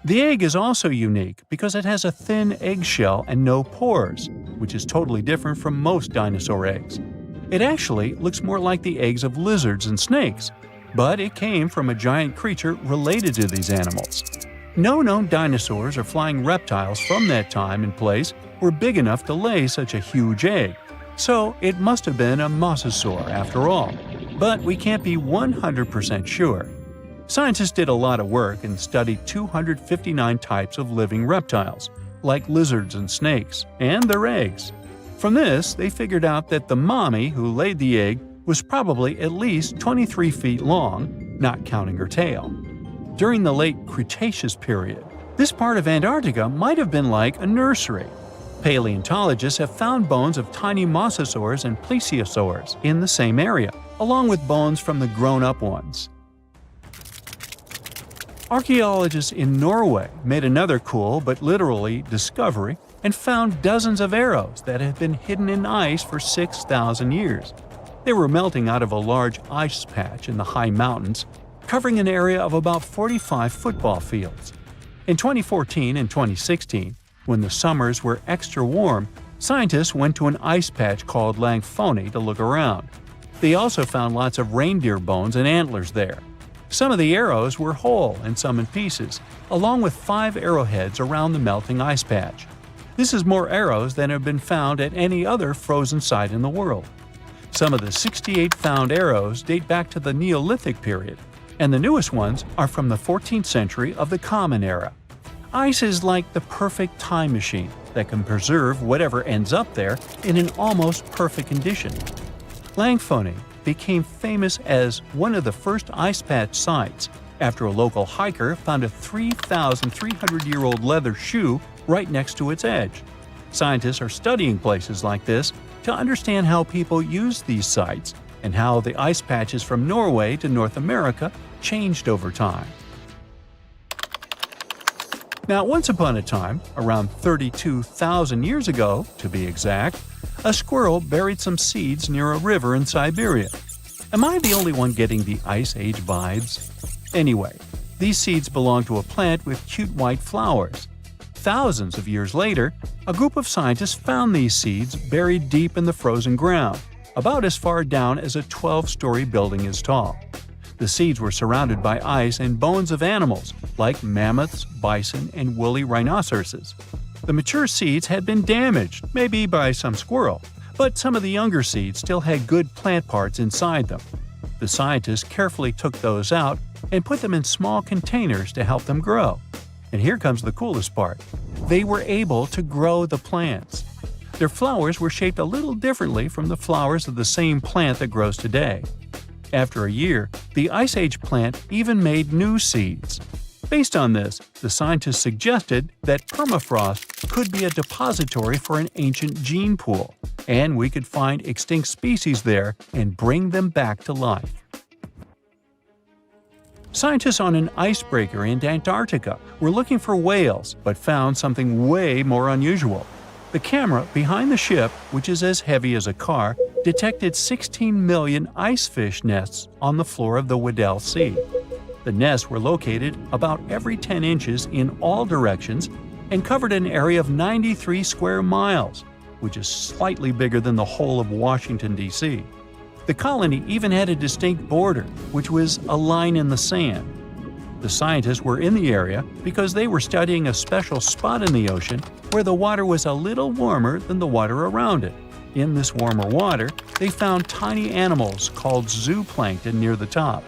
The egg is also unique because it has a thin eggshell and no pores, which is totally different from most dinosaur eggs. It actually looks more like the eggs of lizards and snakes, but it came from a giant creature related to these animals. No known dinosaurs or flying reptiles from that time and place were big enough to lay such a huge egg, so it must have been a mosasaur after all. But we can't be 100% sure. Scientists did a lot of work and studied 259 types of living reptiles, like lizards and snakes, and their eggs. From this, they figured out that the mommy who laid the egg was probably at least 23 feet long, not counting her tail. During the late Cretaceous period, this part of Antarctica might have been like a nursery. Paleontologists have found bones of tiny mosasaurs and plesiosaurs in the same area, along with bones from the grown-up ones. Archaeologists in Norway made another cool but literally discovery and found dozens of arrows that had been hidden in ice for 6,000 years. They were melting out of a large ice patch in the high mountains, covering an area of about 45 football fields. In 2014 and 2016, when the summers were extra warm, scientists went to an ice patch called Langfoni to look around. They also found lots of reindeer bones and antlers there. Some of the arrows were whole and some in pieces, along with 5 arrowheads around the melting ice patch. This is more arrows than have been found at any other frozen site in the world. Some of the 68 found arrows date back to the Neolithic period, and the newest ones are from the 14th century of the Common Era. Ice is like the perfect time machine that can preserve whatever ends up there in an almost perfect condition. Langfoni became famous as one of the first ice patch sites after a local hiker found a 3,300-year-old leather shoe right next to its edge. Scientists are studying places like this to understand how people used these sites and how the ice patches from Norway to North America changed over time. Now, once upon a time, around 32,000 years ago, to be exact, a squirrel buried some seeds near a river in Siberia. Am I the only one getting the Ice Age vibes? Anyway, these seeds belong to a plant with cute white flowers. Thousands of years later, a group of scientists found these seeds buried deep in the frozen ground, about as far down as a 12-story building is tall. The seeds were surrounded by ice and bones of animals like mammoths, bison, and woolly rhinoceroses. The mature seeds had been damaged, maybe by some squirrel, but some of the younger seeds still had good plant parts inside them. The scientists carefully took those out and put them in small containers to help them grow. And here comes the coolest part. They were able to grow the plants. Their flowers were shaped a little differently from the flowers of the same plant that grows today. After a year, the Ice Age plant even made new seeds. Based on this, the scientists suggested that permafrost could be a depository for an ancient gene pool, and we could find extinct species there and bring them back to life. Scientists on an icebreaker in Antarctica were looking for whales, but found something way more unusual. The camera behind the ship, which is as heavy as a car, detected 16 million icefish nests on the floor of the Weddell Sea. The nests were located about every 10 inches in all directions and covered an area of 93 square miles, which is slightly bigger than the whole of Washington, D.C. The colony even had a distinct border, which was a line in the sand. The scientists were in the area because they were studying a special spot in the ocean where the water was a little warmer than the water around it. In this warmer water, they found tiny animals called zooplankton near the top.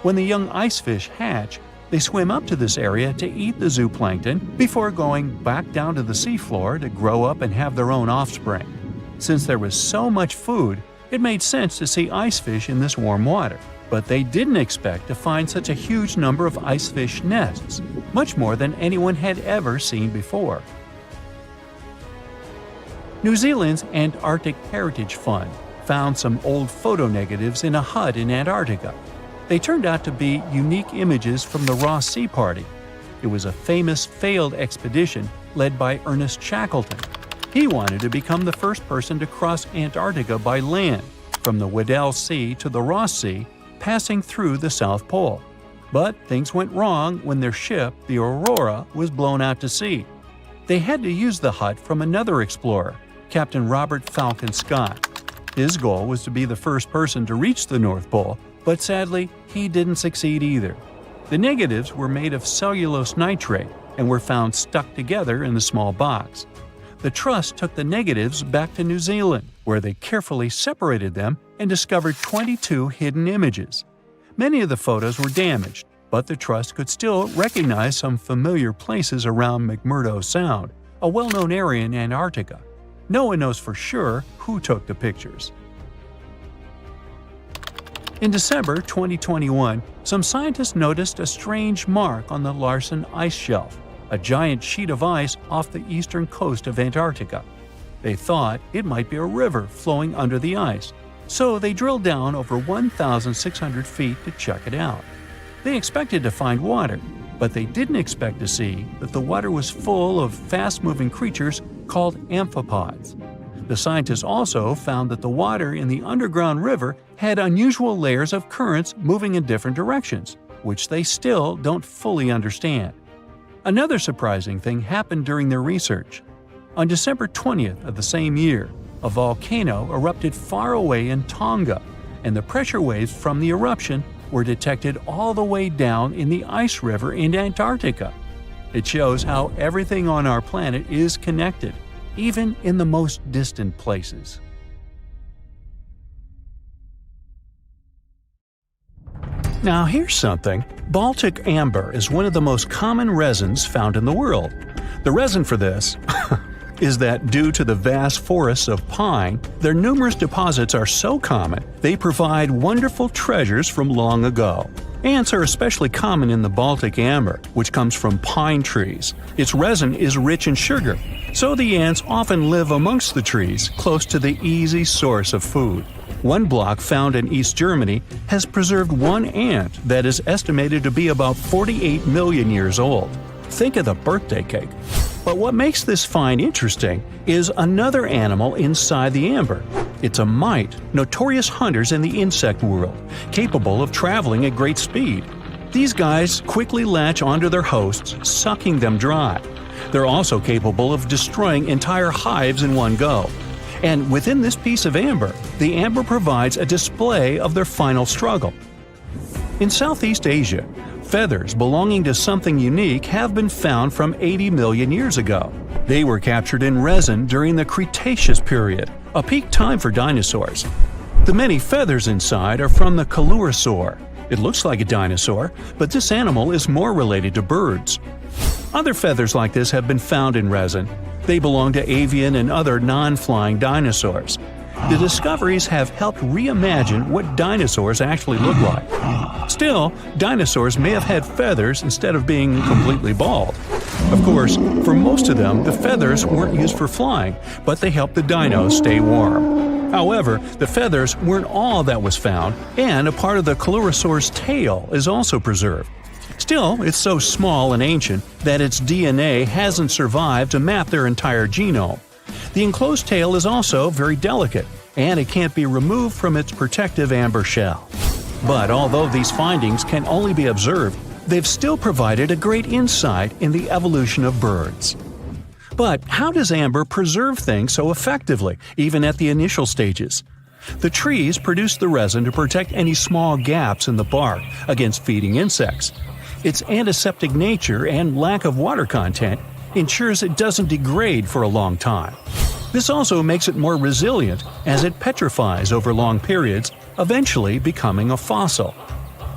When the young icefish hatch, they swim up to this area to eat the zooplankton before going back down to the seafloor to grow up and have their own offspring. Since there was so much food, it made sense to see icefish in this warm water. But they didn't expect to find such a huge number of icefish nests, much more than anyone had ever seen before. New Zealand's Antarctic Heritage Fund found some old photo negatives in a hut in Antarctica. They turned out to be unique images from the Ross Sea Party. It was a famous failed expedition led by Ernest Shackleton. He wanted to become the first person to cross Antarctica by land, from the Weddell Sea to the Ross Sea, passing through the South Pole. But things went wrong when their ship, the Aurora, was blown out to sea. They had to use the hut from another explorer, Captain Robert Falcon Scott. His goal was to be the first person to reach the North Pole, but sadly, he didn't succeed either. The negatives were made of cellulose nitrate and were found stuck together in a small box. The Trust took the negatives back to New Zealand, where they carefully separated them and discovered 22 hidden images. Many of the photos were damaged, but the Trust could still recognize some familiar places around McMurdo Sound, a well-known area in Antarctica. No one knows for sure who took the pictures. In December 2021, some scientists noticed a strange mark on the Larsen Ice Shelf, a giant sheet of ice off the eastern coast of Antarctica. They thought it might be a river flowing under the ice, so they drilled down over 1,600 feet to check it out. They expected to find water, but they didn't expect to see that the water was full of fast-moving creatures called amphipods. The scientists also found that the water in the underground river had unusual layers of currents moving in different directions, which they still don't fully understand. Another surprising thing happened during their research. On December 20th of the same year, a volcano erupted far away in Tonga, and the pressure waves from the eruption were detected all the way down in the ice river in Antarctica. It shows how everything on our planet is connected, even in the most distant places. Now here's something. Baltic amber is one of the most common resins found in the world. The reason for this is that due to the vast forests of pine, their numerous deposits are so common, they provide wonderful treasures from long ago. Ants are especially common in the Baltic amber, which comes from pine trees. Its resin is rich in sugar, so the ants often live amongst the trees, close to the easy source of food. One block found in East Germany has preserved one ant that is estimated to be about 48 million years old. Think of the birthday cake. But what makes this find interesting is another animal inside the amber. It's a mite, notorious hunters in the insect world, capable of traveling at great speed. These guys quickly latch onto their hosts, sucking them dry. They're also capable of destroying entire hives in one go. And within this piece of amber, the amber provides a display of their final struggle. In Southeast Asia, feathers belonging to something unique have been found from 80 million years ago. They were captured in resin during the Cretaceous period, a peak time for dinosaurs. The many feathers inside are from the Coelurosaur. It looks like a dinosaur, but this animal is more related to birds. Other feathers like this have been found in resin. They belong to avian and other non-flying dinosaurs. The discoveries have helped reimagine what dinosaurs actually look like. Still, dinosaurs may have had feathers instead of being completely bald. Of course, for most of them, the feathers weren't used for flying, but they helped the dinos stay warm. However, the feathers weren't all that was found, and a part of the Coelurosaur's tail is also preserved. Still, it's so small and ancient that its DNA hasn't survived to map their entire genome. The enclosed tail is also very delicate, and it can't be removed from its protective amber shell. But although these findings can only be observed, they've still provided a great insight in the evolution of birds. But how does amber preserve things so effectively, even at the initial stages? The trees produce the resin to protect any small gaps in the bark against feeding insects. Its antiseptic nature and lack of water content ensures it doesn't degrade for a long time. This also makes it more resilient as it petrifies over long periods, eventually becoming a fossil.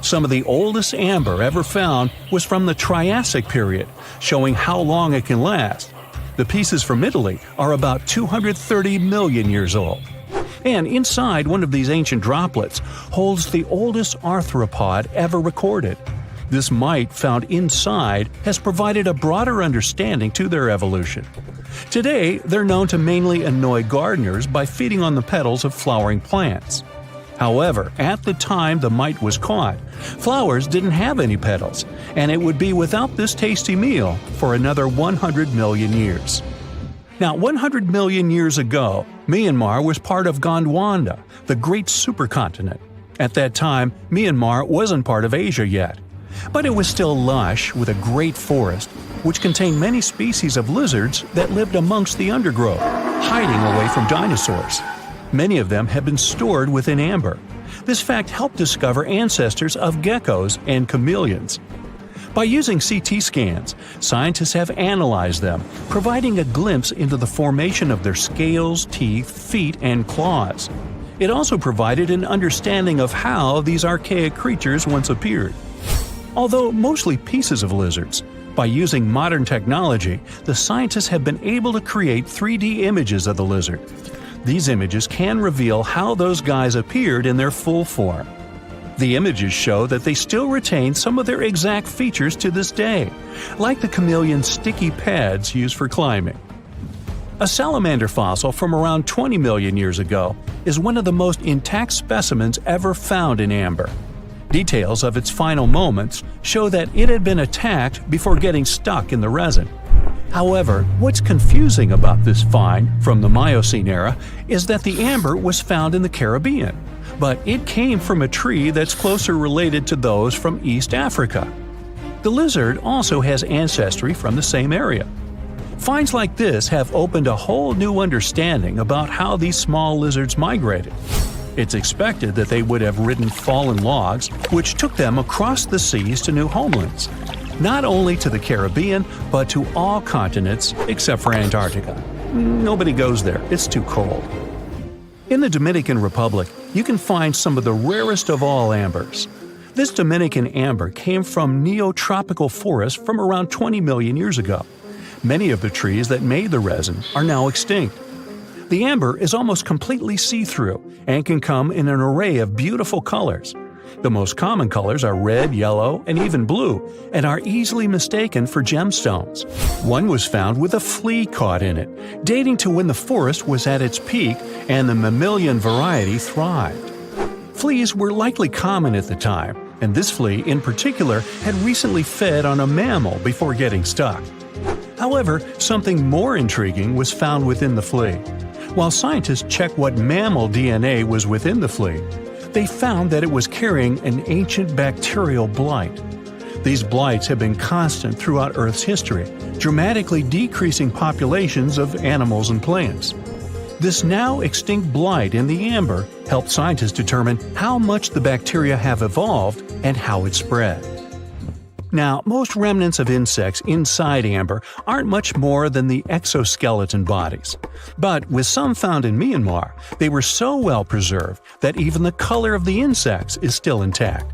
Some of the oldest amber ever found was from the Triassic period, showing how long it can last. The pieces from Italy are about 230 million years old. And inside one of these ancient droplets holds the oldest arthropod ever recorded. This mite found inside has provided a broader understanding to their evolution. Today, they're known to mainly annoy gardeners by feeding on the petals of flowering plants. However, at the time the mite was caught, flowers didn't have any petals, and it would be without this tasty meal for another 100 million years. Now, 100 million years ago, Myanmar was part of Gondwana, the great supercontinent. At that time, Myanmar wasn't part of Asia yet. But it was still lush with a great forest, which contained many species of lizards that lived amongst the undergrowth, hiding away from dinosaurs. Many of them have been stored within amber. This fact helped discover ancestors of geckos and chameleons. By using CT scans, scientists have analyzed them, providing a glimpse into the formation of their scales, teeth, feet, and claws. It also provided an understanding of how these archaic creatures once appeared. Although mostly pieces of lizards, by using modern technology, the scientists have been able to create 3D images of the lizard. These images can reveal how those guys appeared in their full form. The images show that they still retain some of their exact features to this day, like the chameleon's sticky pads used for climbing. A salamander fossil from around 20 million years ago is one of the most intact specimens ever found in amber. Details of its final moments show that it had been attacked before getting stuck in the resin. However, what's confusing about this find from the Miocene era is that the amber was found in the Caribbean, but it came from a tree that's closer related to those from East Africa. The lizard also has ancestry from the same area. Finds like this have opened a whole new understanding about how these small lizards migrated. It's expected that they would have ridden fallen logs, which took them across the seas to new homelands, not only to the Caribbean, but to all continents except for Antarctica. Nobody goes there, it's too cold. In the Dominican Republic, you can find some of the rarest of all ambers. This Dominican amber came from neotropical forests from around 20 million years ago. Many of the trees that made the resin are now extinct. The amber is almost completely see-through and can come in an array of beautiful colors. The most common colors are red, yellow, and even blue, and are easily mistaken for gemstones. One was found with a flea caught in it, dating to when the forest was at its peak and the mammalian variety thrived. Fleas were likely common at the time, and this flea in particular had recently fed on a mammal before getting stuck. However, something more intriguing was found within the flea. While scientists checked what mammal DNA was within the flea, they found that it was carrying an ancient bacterial blight. These blights have been constant throughout Earth's history, dramatically decreasing populations of animals and plants. This now extinct blight in the amber helped scientists determine how much the bacteria have evolved and how it spread. Now, most remnants of insects inside amber aren't much more than the exoskeleton bodies. But with some found in Myanmar, they were so well preserved that even the color of the insects is still intact.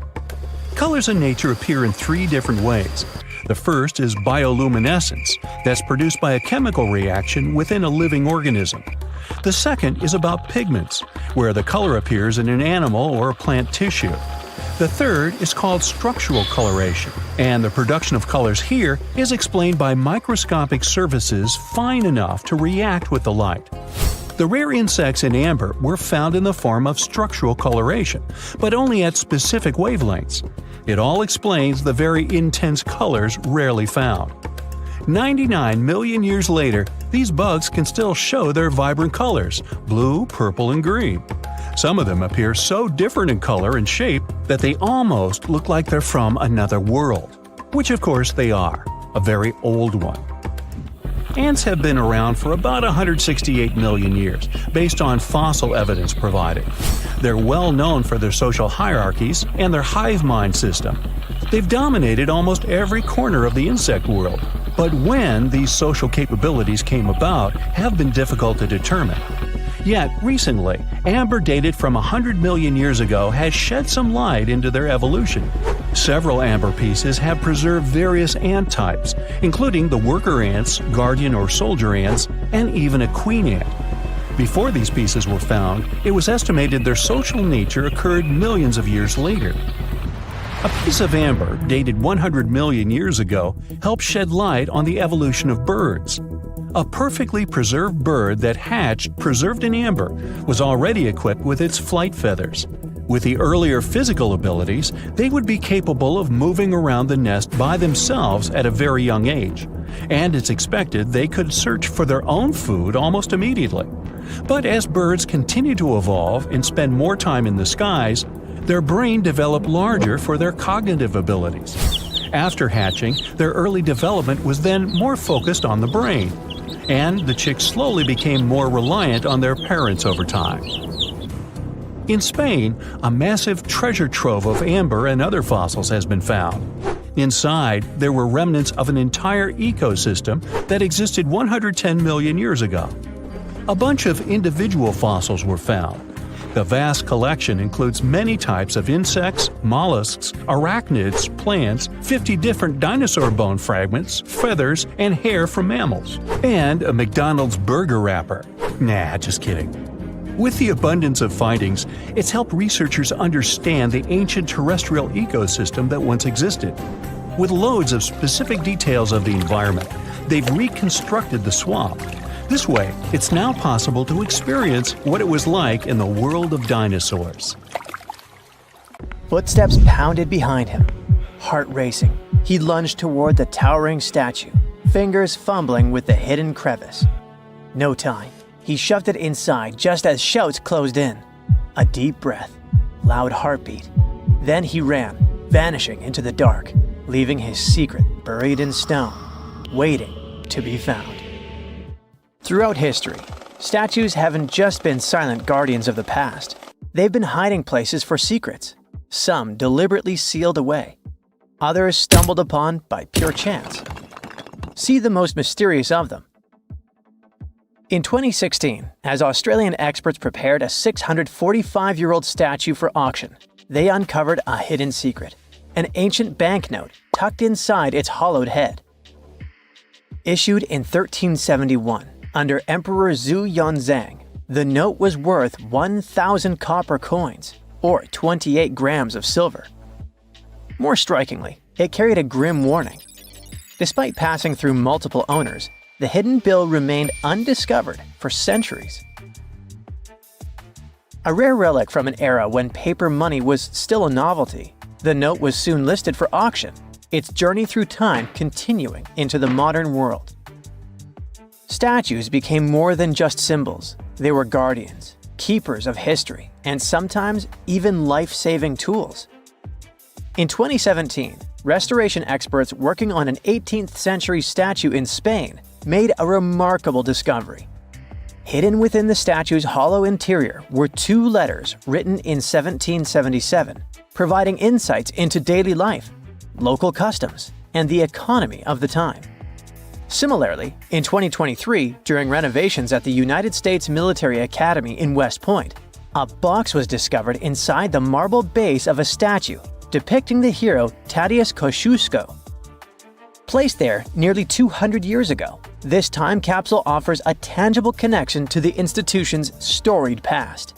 Colors in nature appear in 3 different ways. The first is bioluminescence, that's produced by a chemical reaction within a living organism. The second is about pigments, where the color appears in an animal or plant tissue. The third is called structural coloration, and the production of colors here is explained by microscopic surfaces fine enough to react with the light. The rare insects in amber were found in the form of structural coloration, but only at specific wavelengths. It all explains the very intense colors rarely found. 99 million years later, these bugs can still show their vibrant colors – blue, purple, and green. Some of them appear so different in color and shape that they almost look like they're from another world. Which of course they are, a very old one. Ants have been around for about 168 million years, based on fossil evidence provided. They're well known for their social hierarchies and their hive mind system. They've dominated almost every corner of the insect world, but when these social capabilities came about have been difficult to determine. Yet, recently, amber dated from 100 million years ago has shed some light into their evolution. Several amber pieces have preserved various ant types, including the worker ants, guardian or soldier ants, and even a queen ant. Before these pieces were found, it was estimated their social nature occurred millions of years later. A piece of amber dated 100 million years ago helped shed light on the evolution of birds. A perfectly preserved bird that hatched preserved in amber was already equipped with its flight feathers. With the earlier physical abilities, they would be capable of moving around the nest by themselves at a very young age, and it's expected they could search for their own food almost immediately. But as birds continue to evolve and spend more time in the skies, their brain developed larger for their cognitive abilities. After hatching, their early development was then more focused on the brain, and the chicks slowly became more reliant on their parents over time. In Spain, a massive treasure trove of amber and other fossils has been found. Inside, there were remnants of an entire ecosystem that existed 110 million years ago. A bunch of individual fossils were found. The vast collection includes many types of insects, mollusks, arachnids, plants, 50 different dinosaur bone fragments, feathers, and hair from mammals, and a McDonald's burger wrapper. Nah, just kidding. With the abundance of findings, it's helped researchers understand the ancient terrestrial ecosystem that once existed. With loads of specific details of the environment, they've reconstructed the swamp. This way, it's now possible to experience what it was like in the world of dinosaurs. Footsteps pounded behind him. Heart racing, he lunged toward the towering statue, fingers fumbling with the hidden crevice. No time. He shoved it inside just as shouts closed in. A deep breath, loud heartbeat. Then he ran, vanishing into the dark, leaving his secret buried in stone, waiting to be found. Throughout history, statues haven't just been silent guardians of the past. They've been hiding places for secrets, some deliberately sealed away, others stumbled upon by pure chance. See the most mysterious of them. In 2016, as Australian experts prepared a 645-year-old statue for auction, they uncovered a hidden secret, an ancient banknote tucked inside its hollowed head. Issued in 1371 under Emperor Zhu Yonzang, the note was worth 1,000 copper coins, or 28 grams of silver. More strikingly, it carried a grim warning. Despite passing through multiple owners, the hidden bill remained undiscovered for centuries. A rare relic from an era when paper money was still a novelty, the note was soon listed for auction, its journey through time continuing into the modern world. Statues became more than just symbols. They were guardians, keepers of history, and sometimes even life-saving tools. In 2017, restoration experts working on an 18th century statue in Spain made a remarkable discovery. Hidden within the statue's hollow interior were 2 letters written in 1777, providing insights into daily life, local customs, and the economy of the time. Similarly, in 2023, during renovations at the United States Military Academy in West Point, a box was discovered inside the marble base of a statue depicting the hero Tadeusz Kościuszko. Placed there nearly 200 years ago, this time capsule offers a tangible connection to the institution's storied past.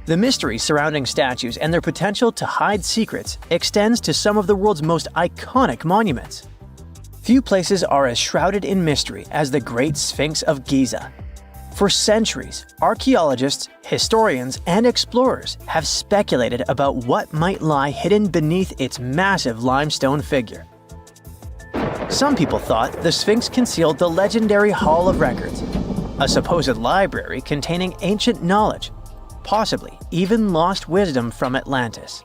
The mystery surrounding statues and their potential to hide secrets extends to some of the world's most iconic monuments. Few places are as shrouded in mystery as the Great Sphinx of Giza. For centuries, archaeologists, historians, and explorers have speculated about what might lie hidden beneath its massive limestone figure. Some people thought the Sphinx concealed the legendary Hall of Records, a supposed library containing ancient knowledge, possibly even lost wisdom from Atlantis.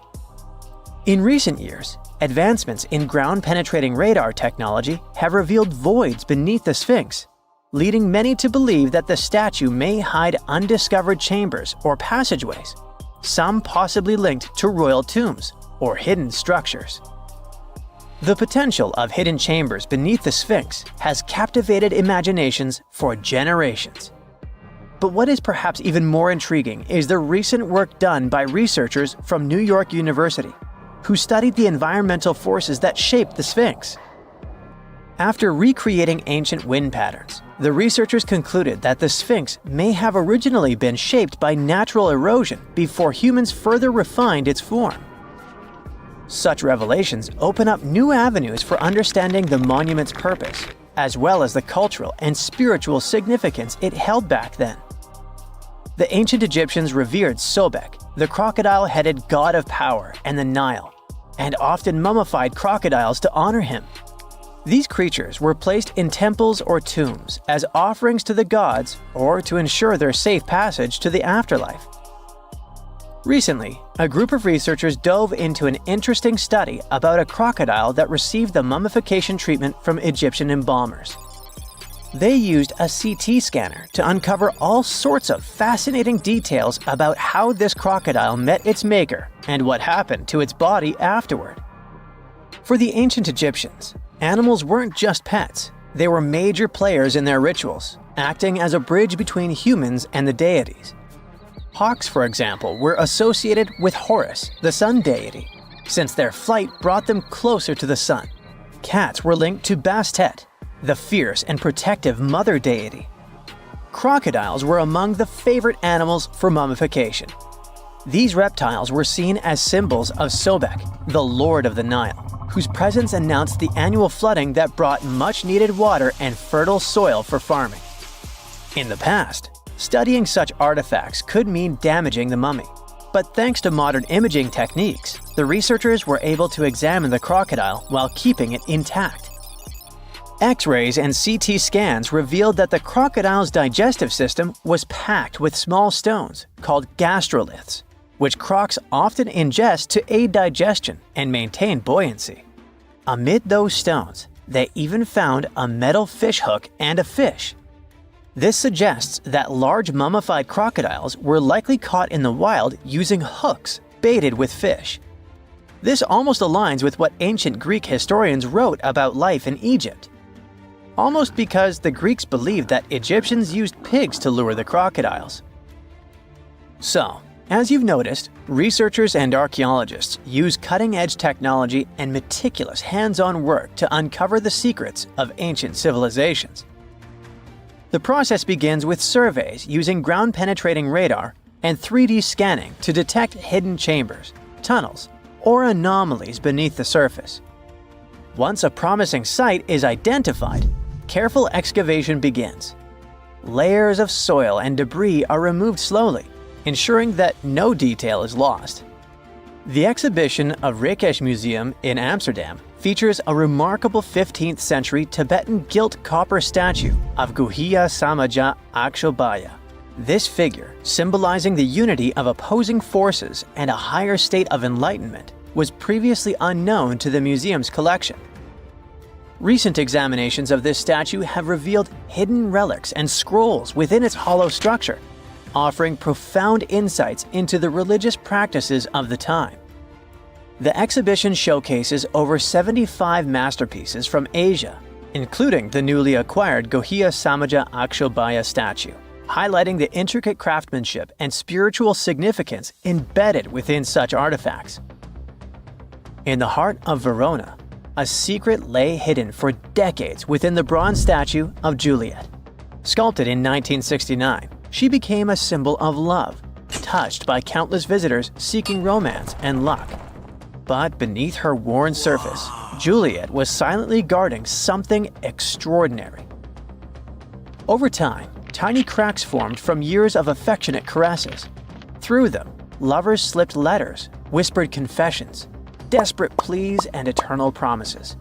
In recent years, advancements in ground-penetrating radar technology have revealed voids beneath the Sphinx, leading many to believe that the statue may hide undiscovered chambers or passageways, some possibly linked to royal tombs or hidden structures. The potential of hidden chambers beneath the Sphinx has captivated imaginations for generations. But what is perhaps even more intriguing is the recent work done by researchers from New York University, who studied the environmental forces that shaped the Sphinx. After recreating ancient wind patterns, the researchers concluded that the Sphinx may have originally been shaped by natural erosion before humans further refined its form. Such revelations open up new avenues for understanding the monument's purpose, as well as the cultural and spiritual significance it held back then. The ancient Egyptians revered Sobek, the crocodile-headed god of power and the Nile, and often mummified crocodiles to honor him. These creatures were placed in temples or tombs as offerings to the gods or to ensure their safe passage to the afterlife. Recently, a group of researchers dove into an interesting study about a crocodile that received the mummification treatment from Egyptian embalmers. They used a CT scanner to uncover all sorts of fascinating details about how this crocodile met its maker and what happened to its body afterward. For the ancient Egyptians, animals weren't just pets, they were major players in their rituals, acting as a bridge between humans and the deities. Hawks, for example, were associated with Horus, the sun deity, since their flight brought them closer to the sun. Cats were linked to Bastet, the fierce and protective mother deity. Crocodiles were among the favorite animals for mummification. These reptiles were seen as symbols of Sobek, the lord of the Nile, whose presence announced the annual flooding that brought much-needed water and fertile soil for farming. In the past, studying such artifacts could mean damaging the mummy, but thanks to modern imaging techniques, the researchers were able to examine the crocodile while keeping it intact. X-rays and CT scans revealed that the crocodile's digestive system was packed with small stones called gastroliths, which crocs often ingest to aid digestion and maintain buoyancy. Amid those stones, they even found a metal fish hook and a fish. This suggests that large mummified crocodiles were likely caught in the wild using hooks baited with fish. This almost aligns with what ancient Greek historians wrote about life in Egypt. Almost because the Greeks believed that Egyptians used pigs to lure the crocodiles. So, as you've noticed, researchers and archaeologists use cutting-edge technology and meticulous hands-on work to uncover the secrets of ancient civilizations. The process begins with surveys using ground-penetrating radar and 3D scanning to detect hidden chambers, tunnels, or anomalies beneath the surface. Once a promising site is identified, careful excavation begins. Layers of soil and debris are removed slowly, ensuring that no detail is lost. The exhibition of Rijksmuseum Museum in Amsterdam features a remarkable 15th century Tibetan gilt copper statue of Guhiya Samaja Akshobhya. This figure, symbolizing the unity of opposing forces and a higher state of enlightenment, was previously unknown to the museum's collection. Recent examinations of this statue have revealed hidden relics and scrolls within its hollow structure, offering profound insights into the religious practices of the time. The exhibition showcases over 75 masterpieces from Asia, including the newly acquired Guhiya Samaja Akshobhya statue, highlighting the intricate craftsmanship and spiritual significance embedded within such artifacts. In the heart of Verona, a secret lay hidden for decades within the bronze statue of Juliet. Sculpted in 1969, she became a symbol of love, touched by countless visitors seeking romance and luck. But beneath her worn surface, Juliet was silently guarding something extraordinary. Over time, tiny cracks formed from years of affectionate caresses. Through them, lovers slipped letters, whispered confessions, desperate pleas, and eternal promises.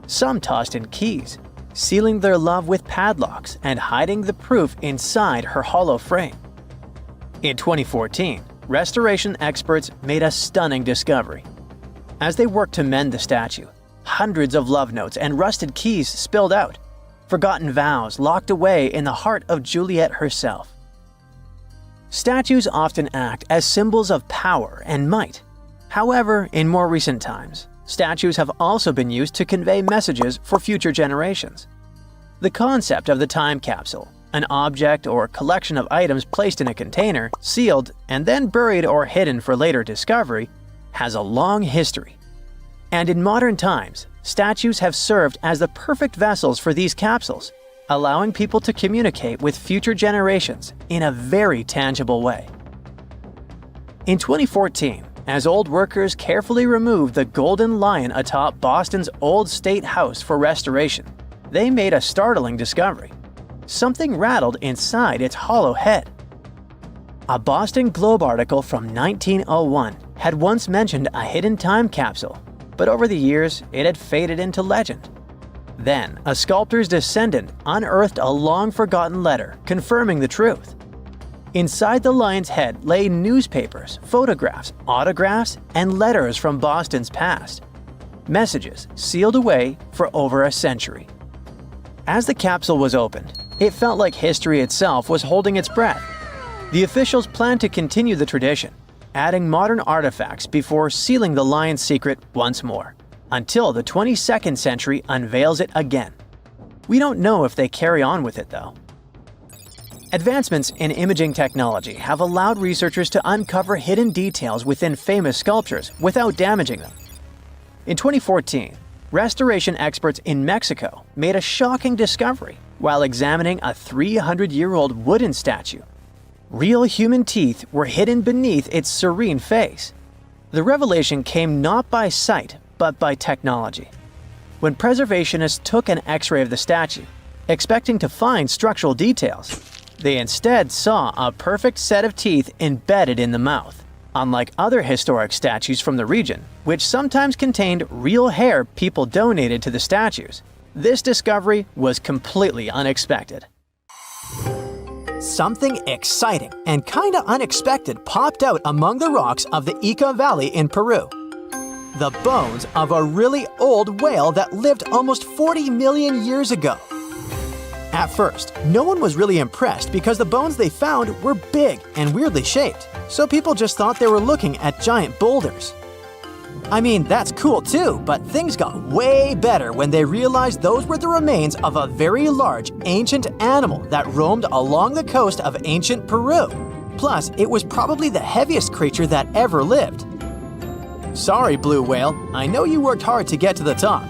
Some tossed in keys, sealing their love with padlocks and hiding the proof inside her hollow frame. In 2014, restoration experts made a stunning discovery. As they worked to mend the statue, hundreds of love notes and rusted keys spilled out, forgotten vows locked away in the heart of Juliet herself. Statues often act as symbols of power and might. However, in more recent times, statues have also been used to convey messages for future generations. The concept of the time capsule, an object or collection of items placed in a container, sealed, and then buried or hidden for later discovery, has a long history. And in modern times, statues have served as the perfect vessels for these capsules, allowing people to communicate with future generations in a very tangible way. In 2014, as old workers carefully removed the golden lion atop Boston's Old State House for restoration, they made a startling discovery. Something rattled inside its hollow head. A Boston Globe article from 1901 had once mentioned a hidden time capsule, but over the years it had faded into legend. Then, a sculptor's descendant unearthed a long-forgotten letter confirming the truth. Inside the lion's head lay newspapers, photographs, autographs, and letters from Boston's past. Messages sealed away for over a century. As the capsule was opened, it felt like history itself was holding its breath. The officials planned to continue the tradition, adding modern artifacts before sealing the lion's secret once more, until the 22nd century unveils it again. We don't know if they carry on with it though. Advancements in imaging technology have allowed researchers to uncover hidden details within famous sculptures without damaging them. In 2014, restoration experts in Mexico made a shocking discovery while examining a 300-year-old wooden statue. Real human teeth were hidden beneath its serene face. The revelation came not by sight, but by technology. When preservationists took an X-ray of the statue, expecting to find structural details, they instead saw a perfect set of teeth embedded in the mouth, unlike other historic statues from the region, which sometimes contained real hair people donated to the statues. This discovery was completely unexpected. Something exciting and kinda unexpected popped out among the rocks of the Ica Valley in Peru. The bones of a really old whale that lived almost 40 million years ago. At first, no one was really impressed because the bones they found were big and weirdly shaped, so people just thought they were looking at giant boulders. I mean, that's cool too, but things got way better when they realized those were the remains of a very large, ancient animal that roamed along the coast of ancient Peru. Plus, it was probably the heaviest creature that ever lived. Sorry, blue whale, I know you worked hard to get to the top.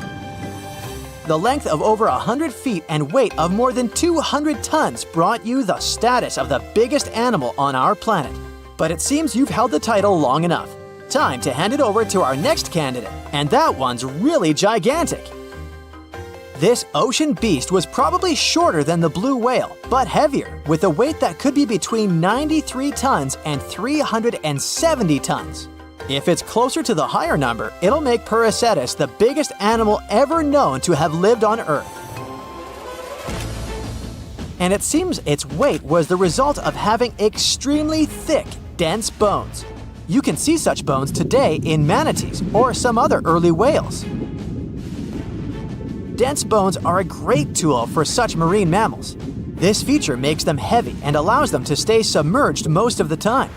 The length of over 100 feet and weight of more than 200 tons brought you the status of the biggest animal on our planet. But it seems you've held the title long enough. Time to hand it over to our next candidate, and that one's really gigantic. This ocean beast was probably shorter than the blue whale, but heavier, with a weight that could be between 93 tons and 370 tons. If it's closer to the higher number, it'll make Paracetus the biggest animal ever known to have lived on Earth. And it seems its weight was the result of having extremely thick, dense bones. You can see such bones today in manatees or some other early whales. Dense bones are a great tool for such marine mammals. This feature makes them heavy and allows them to stay submerged most of the time.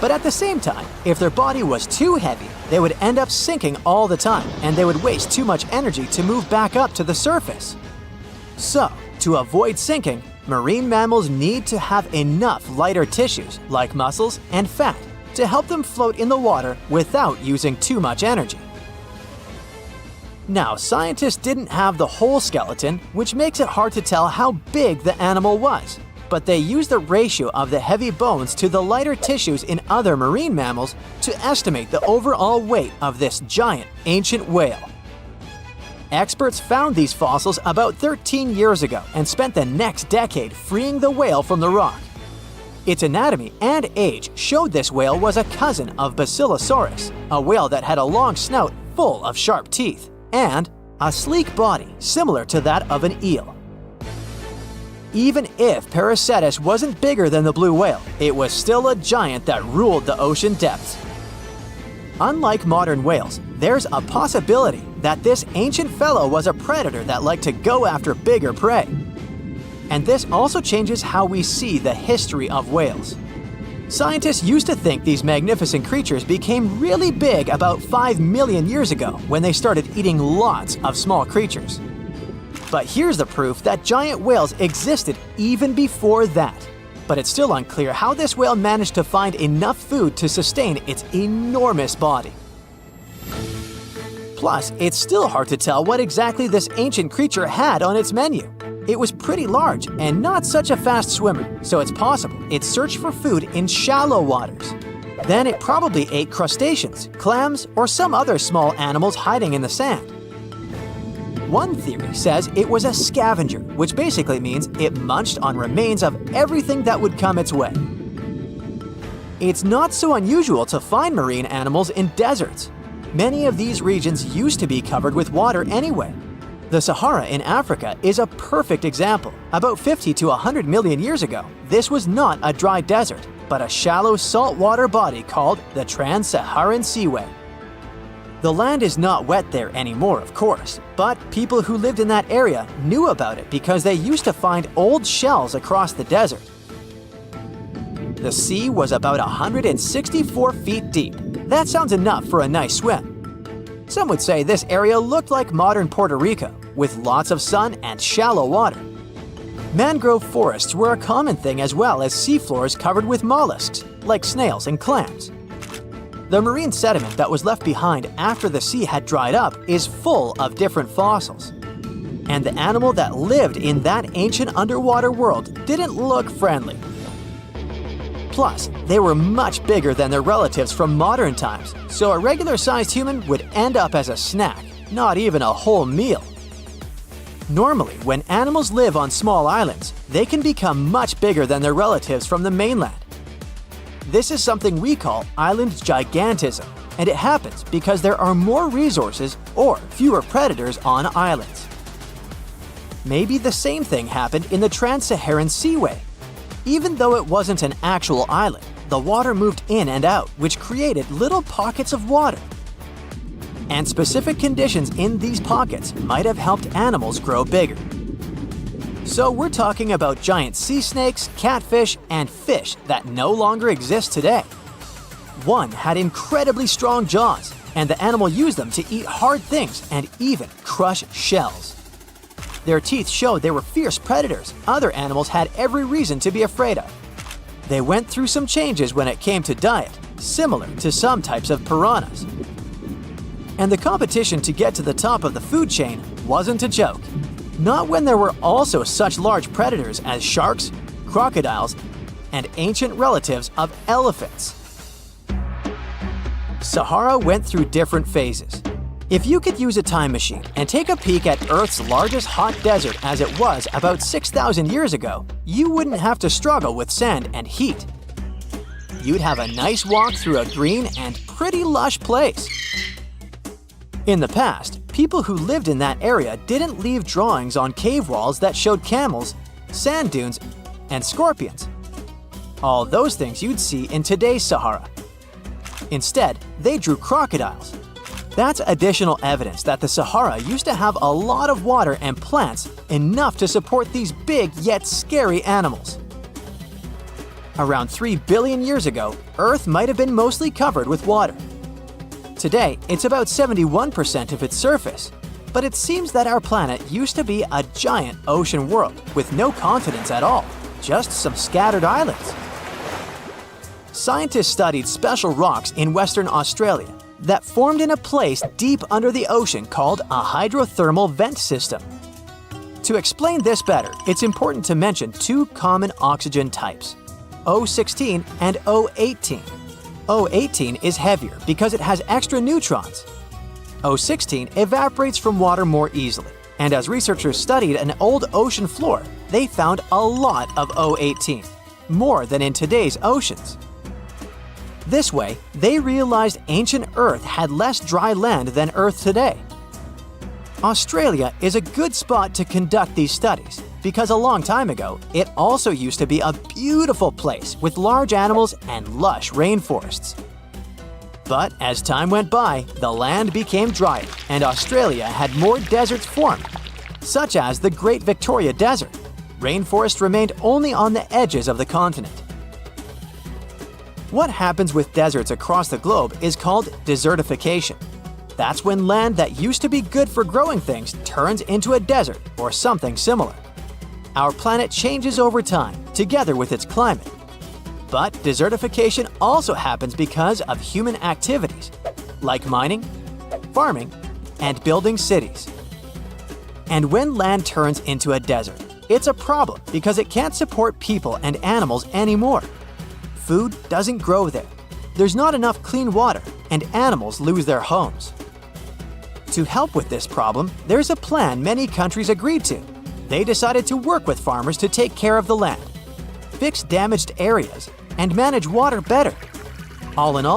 But at the same time, if their body was too heavy, they would end up sinking all the time, and they would waste too much energy to move back up to the surface. So, to avoid sinking, marine mammals need to have enough lighter tissues, like muscles and fat, to help them float in the water without using too much energy. Now, scientists didn't have the whole skeleton, which makes it hard to tell how big the animal was. But they used the ratio of the heavy bones to the lighter tissues in other marine mammals to estimate the overall weight of this giant ancient whale. Experts found these fossils about 13 years ago and spent the next decade freeing the whale from the rock. Its anatomy and age showed this whale was a cousin of Basilosaurus, a whale that had a long snout full of sharp teeth, and a sleek body similar to that of an eel. Even if Paracetus wasn't bigger than the blue whale, it was still a giant that ruled the ocean depths. Unlike modern whales, there's a possibility that this ancient fellow was a predator that liked to go after bigger prey. And this also changes how we see the history of whales. Scientists used to think these magnificent creatures became really big about 5 million years ago when they started eating lots of small creatures. But here's the proof that giant whales existed even before that. But it's still unclear how this whale managed to find enough food to sustain its enormous body. Plus, it's still hard to tell what exactly this ancient creature had on its menu. It was pretty large and not such a fast swimmer, so it's possible it searched for food in shallow waters. Then it probably ate crustaceans, clams, or some other small animals hiding in the sand. One theory says it was a scavenger, which basically means it munched on remains of everything that would come its way. It's not so unusual to find marine animals in deserts. Many of these regions used to be covered with water anyway. The Sahara in Africa is a perfect example. About 50 to 100 million years ago, this was not a dry desert, but a shallow saltwater body called the Trans-Saharan Seaway. The land is not wet there anymore, of course, but people who lived in that area knew about it because they used to find old shells across the desert. The sea was about 164 feet deep. That sounds enough for a nice swim. Some would say this area looked like modern Puerto Rico, with lots of sun and shallow water. Mangrove forests were a common thing as well as seafloors covered with mollusks, like snails and clams. The marine sediment that was left behind after the sea had dried up is full of different fossils. And the animal that lived in that ancient underwater world didn't look friendly. Plus, they were much bigger than their relatives from modern times, so a regular-sized human would end up as a snack, not even a whole meal. Normally, when animals live on small islands, they can become much bigger than their relatives from the mainland. This is something we call island gigantism, and it happens because there are more resources or fewer predators on islands. Maybe the same thing happened in the Trans-Saharan Seaway. Even though it wasn't an actual island, the water moved in and out, which created little pockets of water. And specific conditions in these pockets might have helped animals grow bigger. So we're talking about giant sea snakes, catfish, and fish that no longer exist today. One had incredibly strong jaws, and the animal used them to eat hard things and even crush shells. Their teeth showed they were fierce predators other animals had every reason to be afraid of. They went through some changes when it came to diet, similar to some types of piranhas. And the competition to get to the top of the food chain wasn't a joke. Not when there were also such large predators as sharks, crocodiles, and ancient relatives of elephants. Sahara went through different phases. If you could use a time machine and take a peek at Earth's largest hot desert as it was about 6,000 years ago, you wouldn't have to struggle with sand and heat. You'd have a nice walk through a green and pretty lush place. In the past, people who lived in that area didn't leave drawings on cave walls that showed camels, sand dunes, and scorpions. All those things you'd see in today's Sahara. Instead, they drew crocodiles. That's additional evidence that the Sahara used to have a lot of water and plants enough to support these big yet scary animals. Around 3 billion years ago, Earth might have been mostly covered with water. Today, it's about 71% of its surface, but it seems that our planet used to be a giant ocean world with no continents at all, just some scattered islands. Scientists studied special rocks in Western Australia that formed in a place deep under the ocean called a hydrothermal vent system. To explain this better, it's important to mention two common oxygen types, O16 and O18. O18 is heavier because it has extra neutrons. O16 evaporates from water more easily, and as researchers studied an old ocean floor, they found a lot of O18, more than in today's oceans. This way, they realized ancient Earth had less dry land than Earth today. Australia is a good spot to conduct these studies because a long time ago, it also used to be a beautiful place with large animals and lush rainforests. But as time went by, the land became drier and Australia had more deserts formed, such as the Great Victoria Desert. Rainforest remained only on the edges of the continent. What happens with deserts across the globe is called desertification. That's when land that used to be good for growing things turns into a desert or something similar. Our planet changes over time, together with its climate. But desertification also happens because of human activities, like mining, farming, and building cities. And when land turns into a desert, it's a problem because it can't support people and animals anymore. Food doesn't grow there. There's not enough clean water, and animals lose their homes. To help with this problem, there's a plan many countries agreed to. They decided to work with farmers to take care of the land, fix damaged areas, and manage water better. All in all,